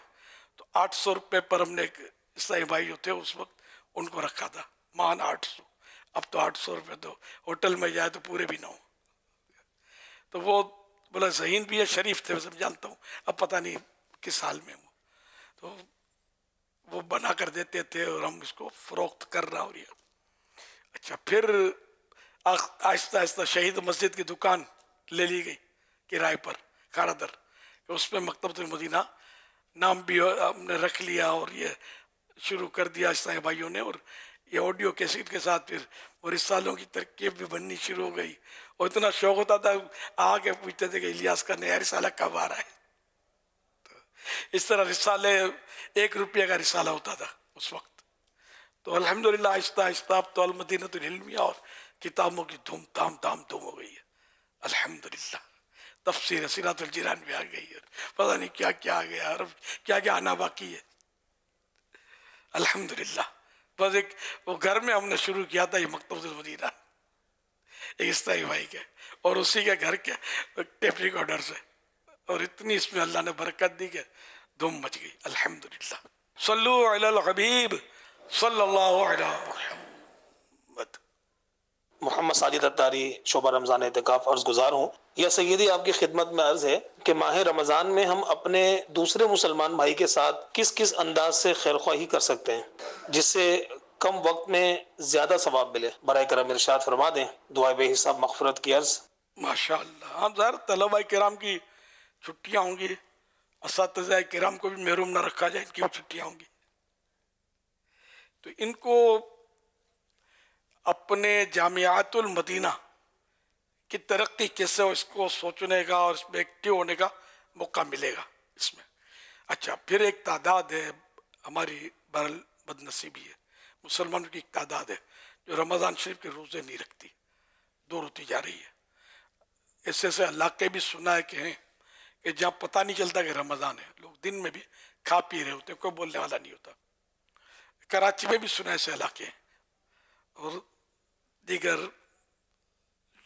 تو 800 روپے پر ہم نے، ایک عیسائی بھائی جو تھے اس وقت ان کو رکھا تھا مان 800، اب تو 800 روپے تو ہوٹل میں جائے تو پورے بھی نہ ہو، تو وہ بولا ذہین بھی ہے، شریف تھے میں جانتا ہوں، اب پتہ نہیں کس حال میں ہوں، تو وہ بنا کر دیتے تھے اور ہم اس کو فروخت کر رہا اور یہ اچھا۔ پھر آہستہ آہستہ شہید مسجد کی دکان لے لی گئی کرائے پر کھارا در، اس میں مکتبۃ المدینہ نام بھی ہم نے رکھ لیا اور یہ شروع کر دیا اسلامی بھائیوں نے، اور یہ آڈیو کیسٹ کے ساتھ پھر وہ رسالوں کی ترکیب بھی بننی شروع ہو گئی، اور اتنا شوق ہوتا تھا آ کے پوچھتے تھے کہ الیاس کا نیا رسالہ کب آ رہا ہے، تو اس طرح رسالے 1 روپیہ کا رسالہ ہوتا تھا اس وقت، تو الحمدللہ آہستہ آہستہ اب تو المدینۃ العلمیہ اور کتابوں کی دھوم دھام ہو گئی ہے الحمدللہ، تفسیر سیرات الجنان بھی آ گئی ہے، پتہ نہیں کیا کیا آ گیا، اور کیا کیا آنا باقی ہے الحمدللہ۔ بس ایک وہ گھر میں ہم نے شروع کیا تھا یہ مکتبۃ المدینہ ایک اسلامی بھائی کے، اور اسی کے گھر کے ٹیپ ریکارڈر سے، اور اتنی اس میں اللہ نے برکت دی کہ دھوم مچ گئی الحمدللہ۔ صلو علی الحبیب صلی اللہ علیہ محمد۔ محمد ساجد اتاری، شعبہ رمضان اعتکاف عرض گزار ہوں۔ یا سیدی آپ کی خدمت میں عرض ہے کہ ماہ رمضان میں ہم اپنے دوسرے مسلمان بھائی کے ساتھ کس کس انداز سے خیر خواہی کر سکتے ہیں جس سے کم وقت میں زیادہ ثواب ملے؟ برائے کرم ارشاد فرما دیں، دعائے بے حساب مغفرت کی عرض۔ ماشاءاللہ، ہم ظاہر طلبہ کرام کی چھٹیاں ہوں گی، اساتذہ کرام کو بھی محروم نہ رکھا جائے، ان کی بھی چھٹیاں ہوں گی، تو ان کو اپنے جامعات المدینہ کی ترقی کیسے ہو اس کو سوچنے کا اور اس میں ایکٹیو ہونے کا موقع ملے گا اس میں۔ اچھا، پھر ایک تعداد ہے ہماری بہرحال بد نصیبی ہے، مسلمانوں کی ایک تعداد ہے جو رمضان شریف کے روزے نہیں رکھتی، دور ہوتی جا رہی ہے۔ ایسے ایسے علاقے بھی سنا ہے کہ ہیں کہ جہاں پتہ نہیں چلتا کہ رمضان ہے، لوگ دن میں بھی کھا پی رہے ہوتے ہیں، کوئی بولنے والا نہیں ہوتا۔ کراچی میں بھی سنا ایسے علاقے ہیں، اور دیگر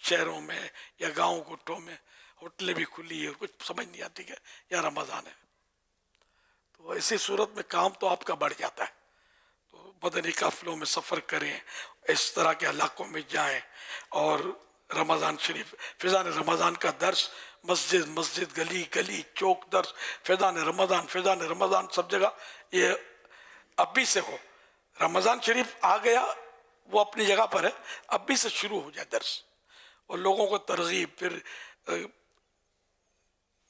شہروں میں یا گاؤں گٹوں میں ہوٹلیں بھی کھلی ہے، کچھ سمجھ نہیں آتی کہ یہاں رمضان ہے، تو ایسی صورت میں کام تو آپ کا بڑھ جاتا ہے، تو مدنی قافلوں میں سفر کریں، اس طرح کے علاقوں میں جائیں، اور رمضان شریف فیضان رمضان کا درس مسجد مسجد، گلی گلی، چوک درس، فیضان رمضان سب جگہ یہ ابھی سے ہو۔ رمضان شریف آ گیا وہ اپنی جگہ پر ہے، ابھی سے شروع ہو جائے درس، اور لوگوں کو ترغیب، پھر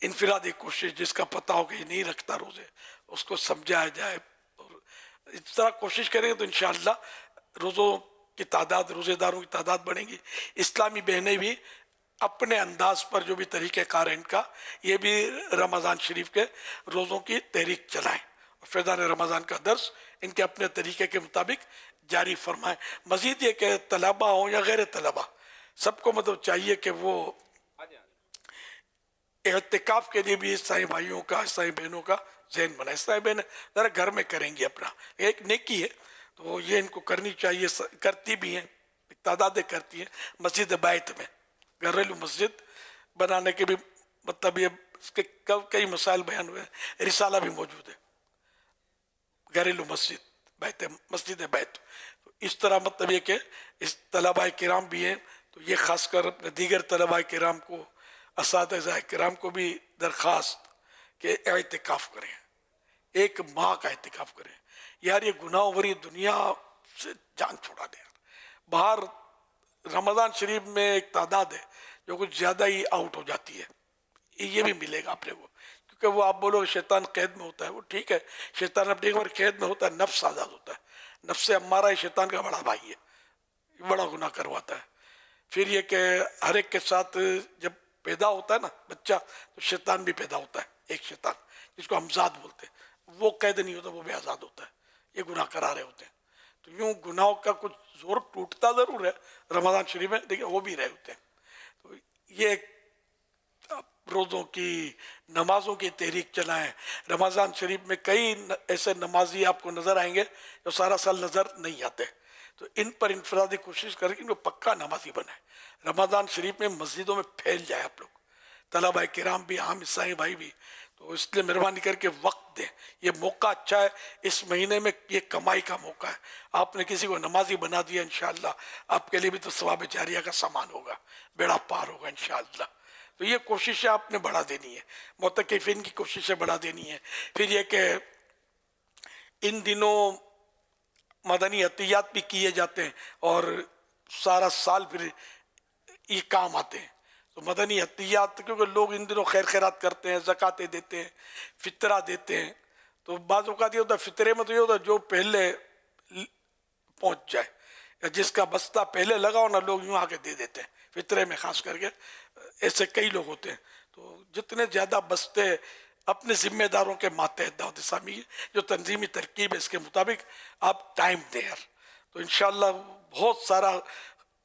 انفرادی کوشش، جس کا پتہ ہو کہ یہ نہیں رکھتا روزے اس کو سمجھایا جائے، اور اس طرح کوشش کریں تو انشاءاللہ روزوں کی تعداد، روزے داروں کی تعداد بڑھیں گی۔ اسلامی بہنیں بھی اپنے انداز پر جو بھی طریقہ کار ہے ان کا، یہ بھی رمضان شریف کے روزوں کی تحریک چلائیں، فیضان رمضان کا درس ان کے اپنے طریقے کے مطابق جاری فرمائیں۔ مزید یہ کہ طلبہ ہوں یا غیر طلبہ، سب کو مطلب چاہیے کہ وہ اعتکاف کے لیے بھی عیسائی بھائیوں کا، عیسائی بہنوں کا ذہن بنائے۔ عیسائی بہنیں ذرا گھر میں کریں گی اپنا، ایک نیکی ہے تو یہ ان کو کرنی چاہیے، کرتی بھی ہیں، تعدادیں کرتی ہیں۔ مسجد بیت میں گھریلو مسجد بنانے کے بھی مطلب یہ اس کے کئی مسائل بیان ہوئے ہیں، رسالہ بھی موجود ہے، گھریلو مسجد بیت، مسجد بیت۔ اس طرح مطلب یہ کہ اس طلباء کرام بھی ہیں، تو یہ خاص کر اپنے دیگر طلباء کرام کو، اساتذہ کرام کو بھی درخواست کہ اعتکاف کریں، 1 ماہ کا اعتکاف کریں۔ یار یہ گناہ بھری دنیا سے جان چھوڑا دیں۔ باہر رمضان شریف میں ایک تعداد ہے جو کچھ زیادہ ہی آؤٹ ہو جاتی ہے، یہ بھی ملے گا اپنے کو، کیونکہ وہ آپ بولو شیطان قید میں ہوتا ہے، وہ ٹھیک ہے، شیطان اپنی عمر قید میں ہوتا ہے، نفس آزاد ہوتا ہے. نفس امارہ شیطان کا بڑا بھائی ہے، بڑا گناہ کرواتا ہے. پھر یہ کہ ہر ایک کے ساتھ جب پیدا ہوتا ہے نا بچہ تو شیطان بھی پیدا ہوتا ہے، ایک شیطان جس کو ہمزاد بولتے ہیں، وہ قید نہیں ہوتا، وہ بھی آزاد ہوتا ہے. یہ گناہ کرا رہے ہوتے ہیں. تو یوں گناہوں کا کچھ زور ٹوٹتا ضرور ہے رمضان شریف میں، لیکن وہ بھی رہے ہوتے ہیں. تو یہ روزوں کی نمازوں کی تحریک چلائیں. رمضان شریف میں کئی ایسے نمازی آپ کو نظر آئیں گے جو سارا سال نظر نہیں آتے، تو ان پر انفرادی کوشش کریں کہ ان کو پکا نمازی بنائیں. رمضان شریف میں مسجدوں میں پھیل جائے آپ لوگ، طلبہ کرام بھی، عام عیسائی بھائی بھی. تو اس لیے مہربانی کر کے وقت دیں. یہ موقع اچھا ہے، اس مہینے میں یہ کمائی کا موقع ہے. آپ نے کسی کو نمازی بنا دیا، انشاءاللہ آپ کے لیے بھی تو ثواب جاریہ کا سامان ہوگا، بیڑا پار ہوگا انشاءاللہ. تو یہ کوششیں آپ نے بڑھا دینی ہے، معتکفین کی کوششیں بڑھا دینی ہے. پھر یہ کہ ان دنوں مدنی عطیات بھی کیے جاتے ہیں اور سارا سال پھر یہ کام آتے ہیں. تو مدنی عطیات کیونکہ لوگ ان دنوں خیر خیرات کرتے ہیں، زکاتیں دیتے ہیں، فطرہ دیتے ہیں. تو بعض اوقات یہ ہوتا ہے فطرے میں تو یہ ہوتا ہے جو پہلے پہنچ جائے یا جس کا بستہ پہلے لگا ہو نا، لوگ یوں آ کے دے دیتے ہیں فطرے میں. خاص کر کے ایسے کئی لوگ ہوتے ہیں. تو جتنے زیادہ بستے اپنے ذمہ داروں کے ماتحت دعوت اسلامی جو تنظیمی ترکیب ہے اس کے مطابق آپ ٹائم دیں یار، تو انشاءاللہ بہت سارا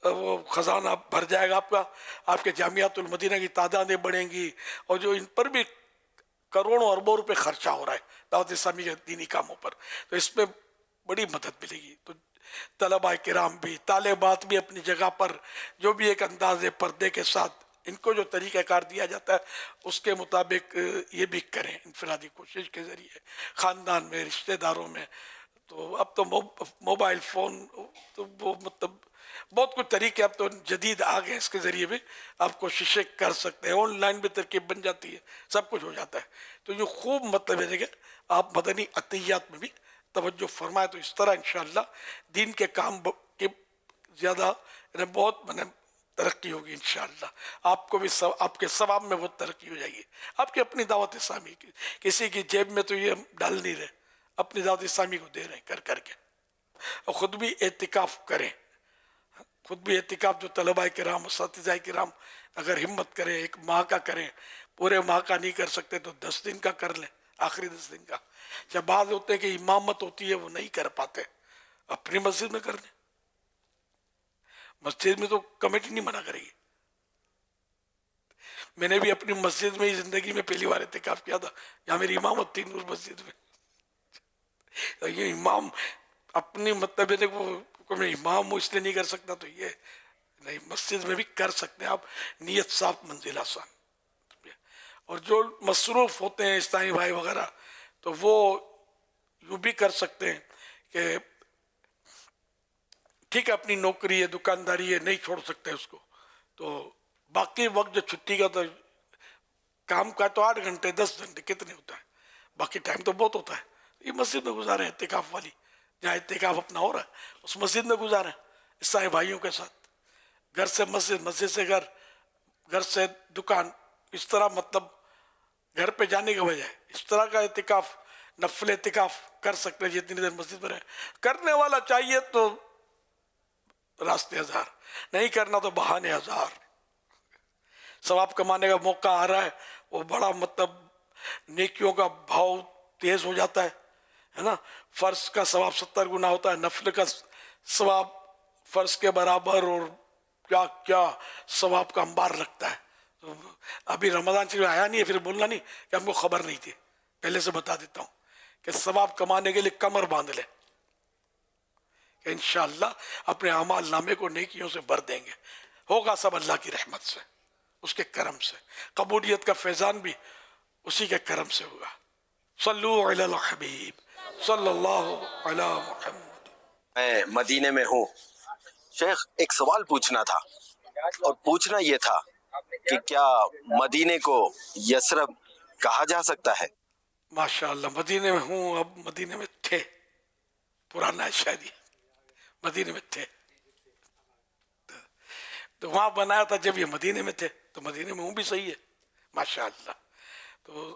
وہ خزانہ بھر جائے گا آپ کا. آپ کے جامعات المدینہ کی تعدادیں بڑھیں گی، اور جو ان پر بھی کروڑوں اربوں روپے خرچہ ہو رہا ہے دعوت اسلامی کے دینی کاموں پر، تو اس میں بڑی مدد ملے گی. تو طلبہ کرام بھی، طالبات بھی اپنی جگہ پر جو بھی ایک انداز پردے کے ساتھ ان کو جو طریقہ کار دیا جاتا ہے اس کے مطابق یہ بھی کریں انفرادی کوشش کے ذریعے، خاندان میں، رشتہ داروں میں. تو اب تو موبائل فون تو وہ مطلب بہت کچھ طریقے اب تو جدید آ گئے، اس کے ذریعے بھی آپ کوششیں کر سکتے ہیں. آن لائن بھی ترکیب بن جاتی ہے، سب کچھ ہو جاتا ہے. تو یہ خوب مطلب ہے کہ آپ مدنی عطیات میں بھی توجہ فرمائے، تو اس طرح انشاءاللہ دین کے کام کے زیادہ بہت ترقی ہوگی انشاءاللہ. آپ کو بھی آپ کے ثواب میں بہت ترقی ہو جائے گی. آپ کی اپنی دعوت اسلامی کی کسی کی جیب میں تو یہ ڈال نہیں رہے، اپنی دعوت اسلامی کو دے رہے ہیں کر کے. اور خود بھی اعتکاف کریں، خود بھی اعتکاف جو طلبہ کرام، اساتذہ کرام اگر ہمت کریں، ایک ماہ کا کریں. پورے ماہ کا نہیں کر سکتے تو 10 دن کا کر لیں، آخری 10 دن کا. جب بعض ہوتے ہیں کہ امامت ہوتی ہے وہ نہیں کر پاتے، اپنی مسجد میں کر لیں. مسجد میں تو کمیٹی نہیں منع کرے گی. میں نے بھی اپنی مسجد میں ہی زندگی میں پہلی بار اعتکاف کیا تھا، یہاں میری امامت تھی نور مسجد میں. یہ امام اپنی مطلب ہے وہ میں امام ہوں اس لیے نہیں کر سکتا، تو یہ نہیں، مسجد میں بھی کر سکتے ہیں آپ. نیت صاف منزل آسان. اور جو مصروف ہوتے ہیں اسلامی بھائی وغیرہ تو وہ یوں بھی کر سکتے ہیں کہ ٹھیک ہے اپنی نوکری ہے، دکانداری ہے، نہیں چھوڑ سکتے اس کو، تو باقی وقت جو چھٹی کا تو کام کا تو 8 گھنٹے 10 گھنٹے کتنے ہوتا ہے، باقی ٹائم تو بہت ہوتا ہے. یہ مسجد میں گزاریں، اعتکاف والی جہاں اعتکاف اپنا ہو رہا ہے اس مسجد میں گزاریں عیسائی بھائیوں کے ساتھ. گھر سے مسجد، مسجد سے گھر، گھر سے دکان، اس طرح مطلب گھر پہ جانے کے بجائے اس طرح کا اعتکاف، نفل اعتکاف کر سکتے ہیں جتنی دیر مسجد میں رہے. کرنے والا چاہیے تو راستے ہزار، نہیں کرنا تو بہانے ہزار. ثواب کمانے کا موقع آ رہا ہے، وہ بڑا مطلب نیکیوں کا بھاؤ تیز ہو جاتا ہے نا. فرض کا ثواب 70 گنا ہوتا ہے، نفل کا ثواب فرض کے برابر، اور کیا کیا ثواب کا انبار لگتا ہے. تو ابھی رمضان شریف آیا نہیں ہے، پھر بولنا نہیں کہ ہم کو خبر نہیں تھی. پہلے سے بتا دیتا ہوں کہ ثواب کمانے کے لیے کمر باندھ لیں کہ انشاءاللہ اپنے اعمال نامے کو نیکیوں سے بھر دیں گے. ہوگا سب اللہ کی رحمت سے، اس کے کرم سے. قبولیت کا فیضان بھی اسی کے کرم سے ہوگا. صلو علی الحبیب صلی اللہ علی محمد. میں مدینے میں ہوں. شیخ ایک سوال پوچھنا تھا، اور پوچھنا یہ تھا کہ کیا مدینے کو یثرب کہا جا سکتا ہے؟ ماشاءاللہ مدینے میں ہوں. اب مدینے میں تھے، پرانا ہے شاید یہ، مدینے میں تھے تو وہاں بنایا تھا جب یہ مدینے میں تھے، تو مدینے میں ہوں بھی صحیح ہے ماشاءاللہ. تو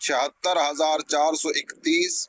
76,431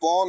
5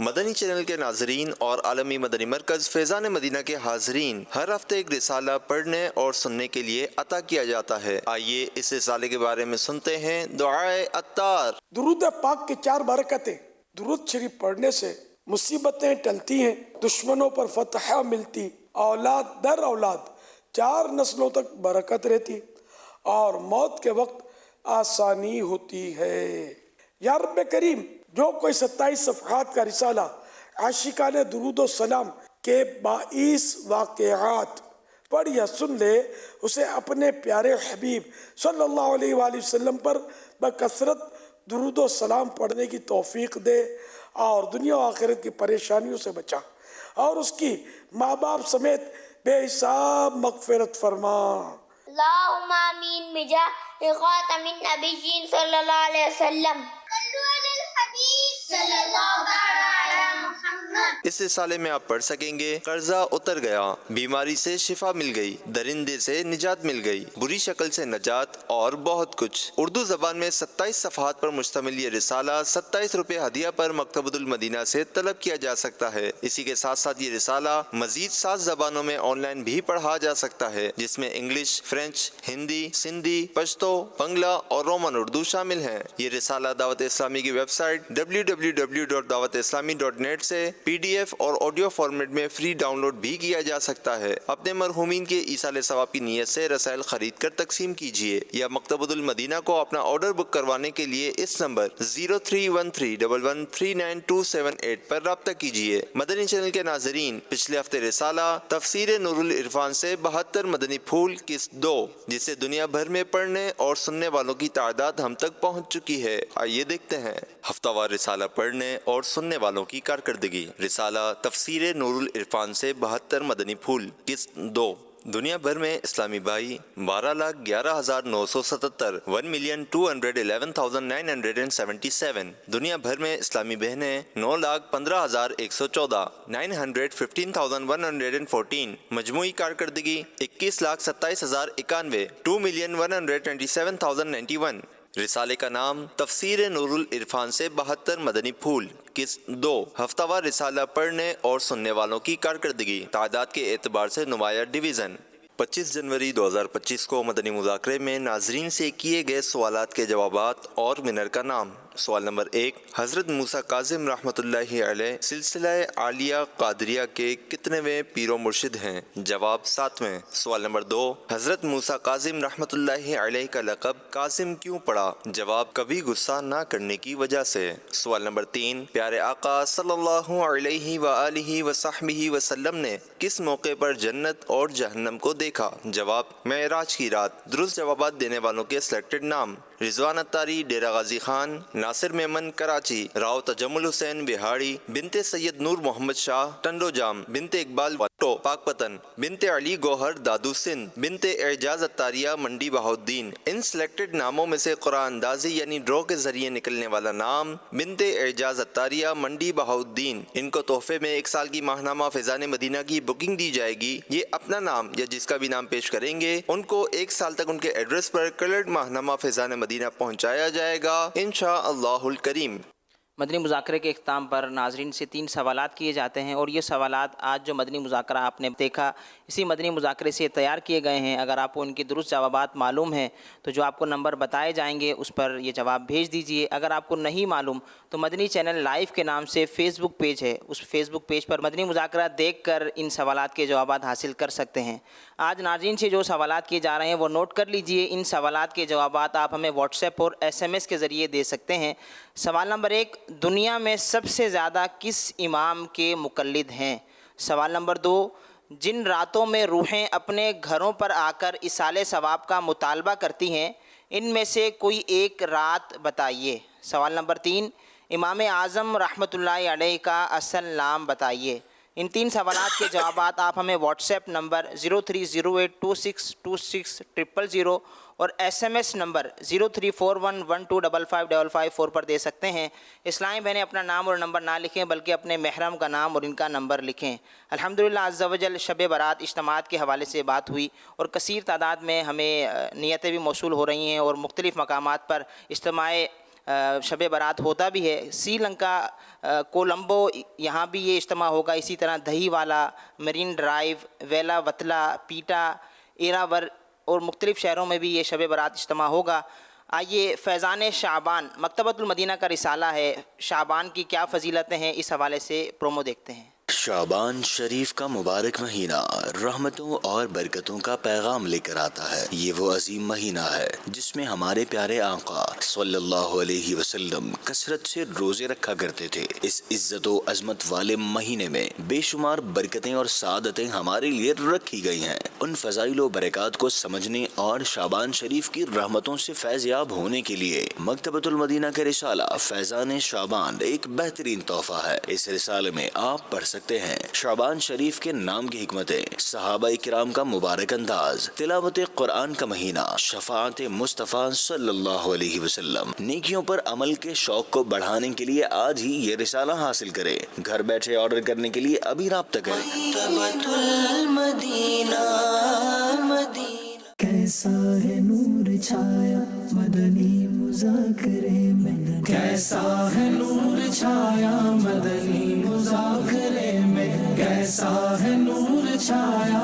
مدنی چینل کے ناظرین اور عالمی مدنی مرکز فیضان مدینہ کے حاضرین ہر ہفتے ایک رسالہ پڑھنے اور سننے کے لیے عطا کیا جاتا ہے۔ آئیے اس رسالے کے بارے میں سنتے ہیں دعائے عطار۔ درود پاک کی 4 برکتیں۔ درود شریف پڑھنے سے مصیبتیں ٹلتی ہیں، دشمنوں پر فتح ملتی، اولاد در اولاد 4 نسلوں تک برکت رہتی اور موت کے وقت آسانی ہوتی ہے۔ یا رب کریم، جو کوئی 27 صفحات کا رسالہ عاشقان درود و سلام کے 22 واقعات پڑھ یا سن لے، اسے اپنے پیارے حبیب صلی اللہ علیہ وآلہ وسلم پر بکثرت درود و سلام پڑھنے کی توفیق دے اور دنیا و آخرت کی پریشانیوں سے بچا اور اس کی ماں باپ سمیت بے حساب مغفرت فرما۔ اللہم آمین بجاہ خاتم النبیین صلی اللہ علیہ وسلم۔ صلو علی الحبیب صلی اللہ علیہ محمد۔ اس رسالے میں آپ پڑھ سکیں گے قرضہ اتر گیا، بیماری سے شفا مل گئی، درندے سے نجات مل گئی، بری شکل سے نجات اور بہت کچھ۔ اردو زبان میں 27 صفحات پر مشتمل یہ رسالہ 27 روپے ہدیہ پر مکتبۃ المدینہ سے طلب کیا جا سکتا ہے۔ اسی کے ساتھ ساتھ یہ رسالہ مزید 7 زبانوں میں آن لائن بھی پڑھا جا سکتا ہے، جس میں انگلش، فرینچ، ہندی، سندھی، پشتو، بنگلہ اور رومن اردو شامل ہیں۔ یہ رسالہ دعوت اسلامی کی ویب سائٹ www.dawatislami.net سے PDF اور آڈیو فارمیٹ میں فری ڈاؤن لوڈ بھی کیا جا سکتا ہے۔ اپنے مرحومین کے ایصال ثواب کی نیت سے رسائل خرید کر تقسیم کیجیے یا مکتبۃ المدینہ کو اپنا آرڈر بک کروانے کے لیے اس نمبر 0313113978 پر رابطہ کیجیے۔ مدنی چینل کے ناظرین، پچھلے ہفتے رسالہ تفسیر نور العرفان سے 72 مدنی پھول قسط 2، جسے دنیا بھر میں پڑھنے اور سننے والوں کی تعداد ہم تک پہنچ چکی ہے۔ آئیے دیکھتے ہیں ہفتہ وار رسالہ پڑھنے اور سننے والوں کی کارکردگی۔ رسالہ تفسیر نور العرفان سے 72 مدنی پھول قسط 2۔ دنیا بھر میں اسلامی بھائی 12,11,977 1,211,977۔ دنیا بھر میں اسلامی بہنیں 9,15,114 915,114۔ مجموعی کارکردگی 21,27,091 2,127,091۔ رسالے کا نام تفسیر نور العرفان سے 72 مدنی پھول قسط 2۔ ہفتہ وار رسالہ پڑھنے اور سننے والوں کی کارکردگی، تعداد کے اعتبار سے نمایاں ڈویژن۔ 25 جنوری 2025 کو مدنی مذاکرے میں ناظرین سے کیے گئے سوالات کے جوابات اور ونر کا نام۔ سوال نمبر 1، حضرت موسیٰ کاظم رحمۃ اللہ علیہ سلسلہ عالیہ قادریہ کے کتنےویں پیر و مرشد ہیں؟ جواب 7ویں۔ سوال نمبر 2، حضرت موسیٰ کاظم رحمۃ اللہ علیہ کا لقب کاظم کیوں پڑا؟ جواب کبھی غصہ نہ کرنے کی وجہ سے۔ سوال نمبر 3، پیارے آقا صلی اللہ علیہ وآلہ وصحبہ وسلم نے کس موقع پر جنت اور جہنم کو دیکھا؟ جواب معراج کی رات۔ درست جوابات دینے والوں کے سلیکٹڈ نام: رضوان اتاری ڈیرہ غازی خان، ناصر میمن کراچی، راؤ تجمل حسین بہاڑی، بنت سید نور محمد شاہ ٹنڈو جام، بنت اقبال وٹو پاک پتن، بنت علی گوہر دادو سندھ، بنت اعجاز اتاریہ منڈی بہاؤدین۔ ان سلیکٹڈ ناموں میں سے قرآن اندازی یعنی ڈرا کے ذریعے نکلنے والا نام بنت اعجاز اتاریہ منڈی بہاؤدین، ان کو تحفے میں 1 سال کی ماہنامہ فیضان مدینہ کی بکنگ دی جائے گی۔ یہ اپنا نام یا جس کا بھی نام پیش کریں گے، ان کو 1 سال تک ان کے ایڈریس پر کلرڈ ماہنامہ فیضان مدینہ پہنچایا جائے گا انشاءاللہ الکریم۔ مدنی مذاکرے کے اختتام پر ناظرین سے 3 سوالات کیے جاتے ہیں، اور یہ سوالات آج جو مدنی مذاکرہ آپ نے دیکھا اسی مدنی مذاکرے سے تیار کیے گئے ہیں۔ اگر آپ کو ان کے درست جوابات معلوم ہیں تو جو آپ کو نمبر بتائے جائیں گے اس پر یہ جواب بھیج دیجئے۔ اگر آپ کو نہیں معلوم تو مدنی چینل لائیو کے نام سے فیس بک پیج ہے، اس فیس بک پیج پر مدنی مذاکرہ دیکھ کر ان سوالات کے جوابات حاصل کر سکتے ہیں۔ آج ناظرین سے جو سوالات کیے جا رہے ہیں وہ نوٹ کر لیجئے۔ ان سوالات کے جوابات آپ ہمیں واٹس ایپ اور SMS کے ذریعے دے سکتے ہیں۔ سوال نمبر 1، دنیا میں سب سے زیادہ کس امام کے مقلد ہیں؟ سوال نمبر 2، جن راتوں میں روحیں اپنے گھروں پر آ کر ایصال ثواب کا مطالبہ کرتی ہیں، ان میں سے کوئی ایک رات بتائیے۔ سوال نمبر 3، امام اعظم رحمۃ اللہ علیہ کا اصل نام بتائیے۔ ان 3 سوالات کے جوابات آپ ہمیں واٹس ایپ نمبر 030826260000 اور SMS نمبر 0341125555 پر دے سکتے ہیں۔ اسلامی بہنیں اپنا نام اور نمبر نہ لکھیں بلکہ اپنے محرم کا نام اور ان کا نمبر لکھیں۔ الحمدللہ عز و جل شب برات اجتماعات کے حوالے سے بات ہوئی اور کثیر تعداد میں ہمیں نیتیں بھی موصول ہو رہی ہیں اور مختلف مقامات پر اجتماع شب برات ہوتا بھی ہے. سری لنکا کولمبو یہاں بھی یہ اجتماع ہوگا. اسی طرح دہی والا، مرین ڈرائیو، ویلا وتلا، پیٹا، ایراور اور مختلف شہروں میں بھی یہ شب برات اجتماع ہوگا. آئیے فیضان شعبان مکتبۃ المدینہ کا رسالہ ہے. شعبان کی کیا فضیلتیں ہیں، اس حوالے سے پرومو دیکھتے ہیں. شعبان شریف کا مبارک مہینہ رحمتوں اور برکتوں کا پیغام لے کر آتا ہے. یہ وہ عظیم مہینہ ہے جس میں ہمارے پیارے آقا صلی اللہ علیہ وسلم کثرت سے روزے رکھا کرتے تھے. اس عزت و عظمت والے مہینے میں بے شمار برکتیں اور سعادتیں ہمارے لیے رکھی گئی ہیں. ان فضائل و برکات کو سمجھنے اور شعبان شریف کی رحمتوں سے فیض یاب ہونے کے لیے مکتبۃ المدینہ کا رسالہ فیضان شعبان ایک بہترین تحفہ ہے. اس رسالے میں آپ پڑھ سکتے ہیں شعبان شریف کے نام کی حکمتیں، صحابہ کرام کا مبارک انداز، تلاوت قرآن کا مہینہ، شفاعت مصطفیٰ صلی اللہ علیہ وسلم. نیکیوں پر عمل کے شوق کو بڑھانے کے لیے آج ہی یہ رسالہ حاصل کریں. گھر بیٹھے آرڈر کرنے کے لیے ابھی رابطہ کریں. کیسا ہے نور چھایا مدنی مذاکرے میں، کیسا ہے نور چھایا مدنی مذاکرے میں، کیسا ہے نور چھایا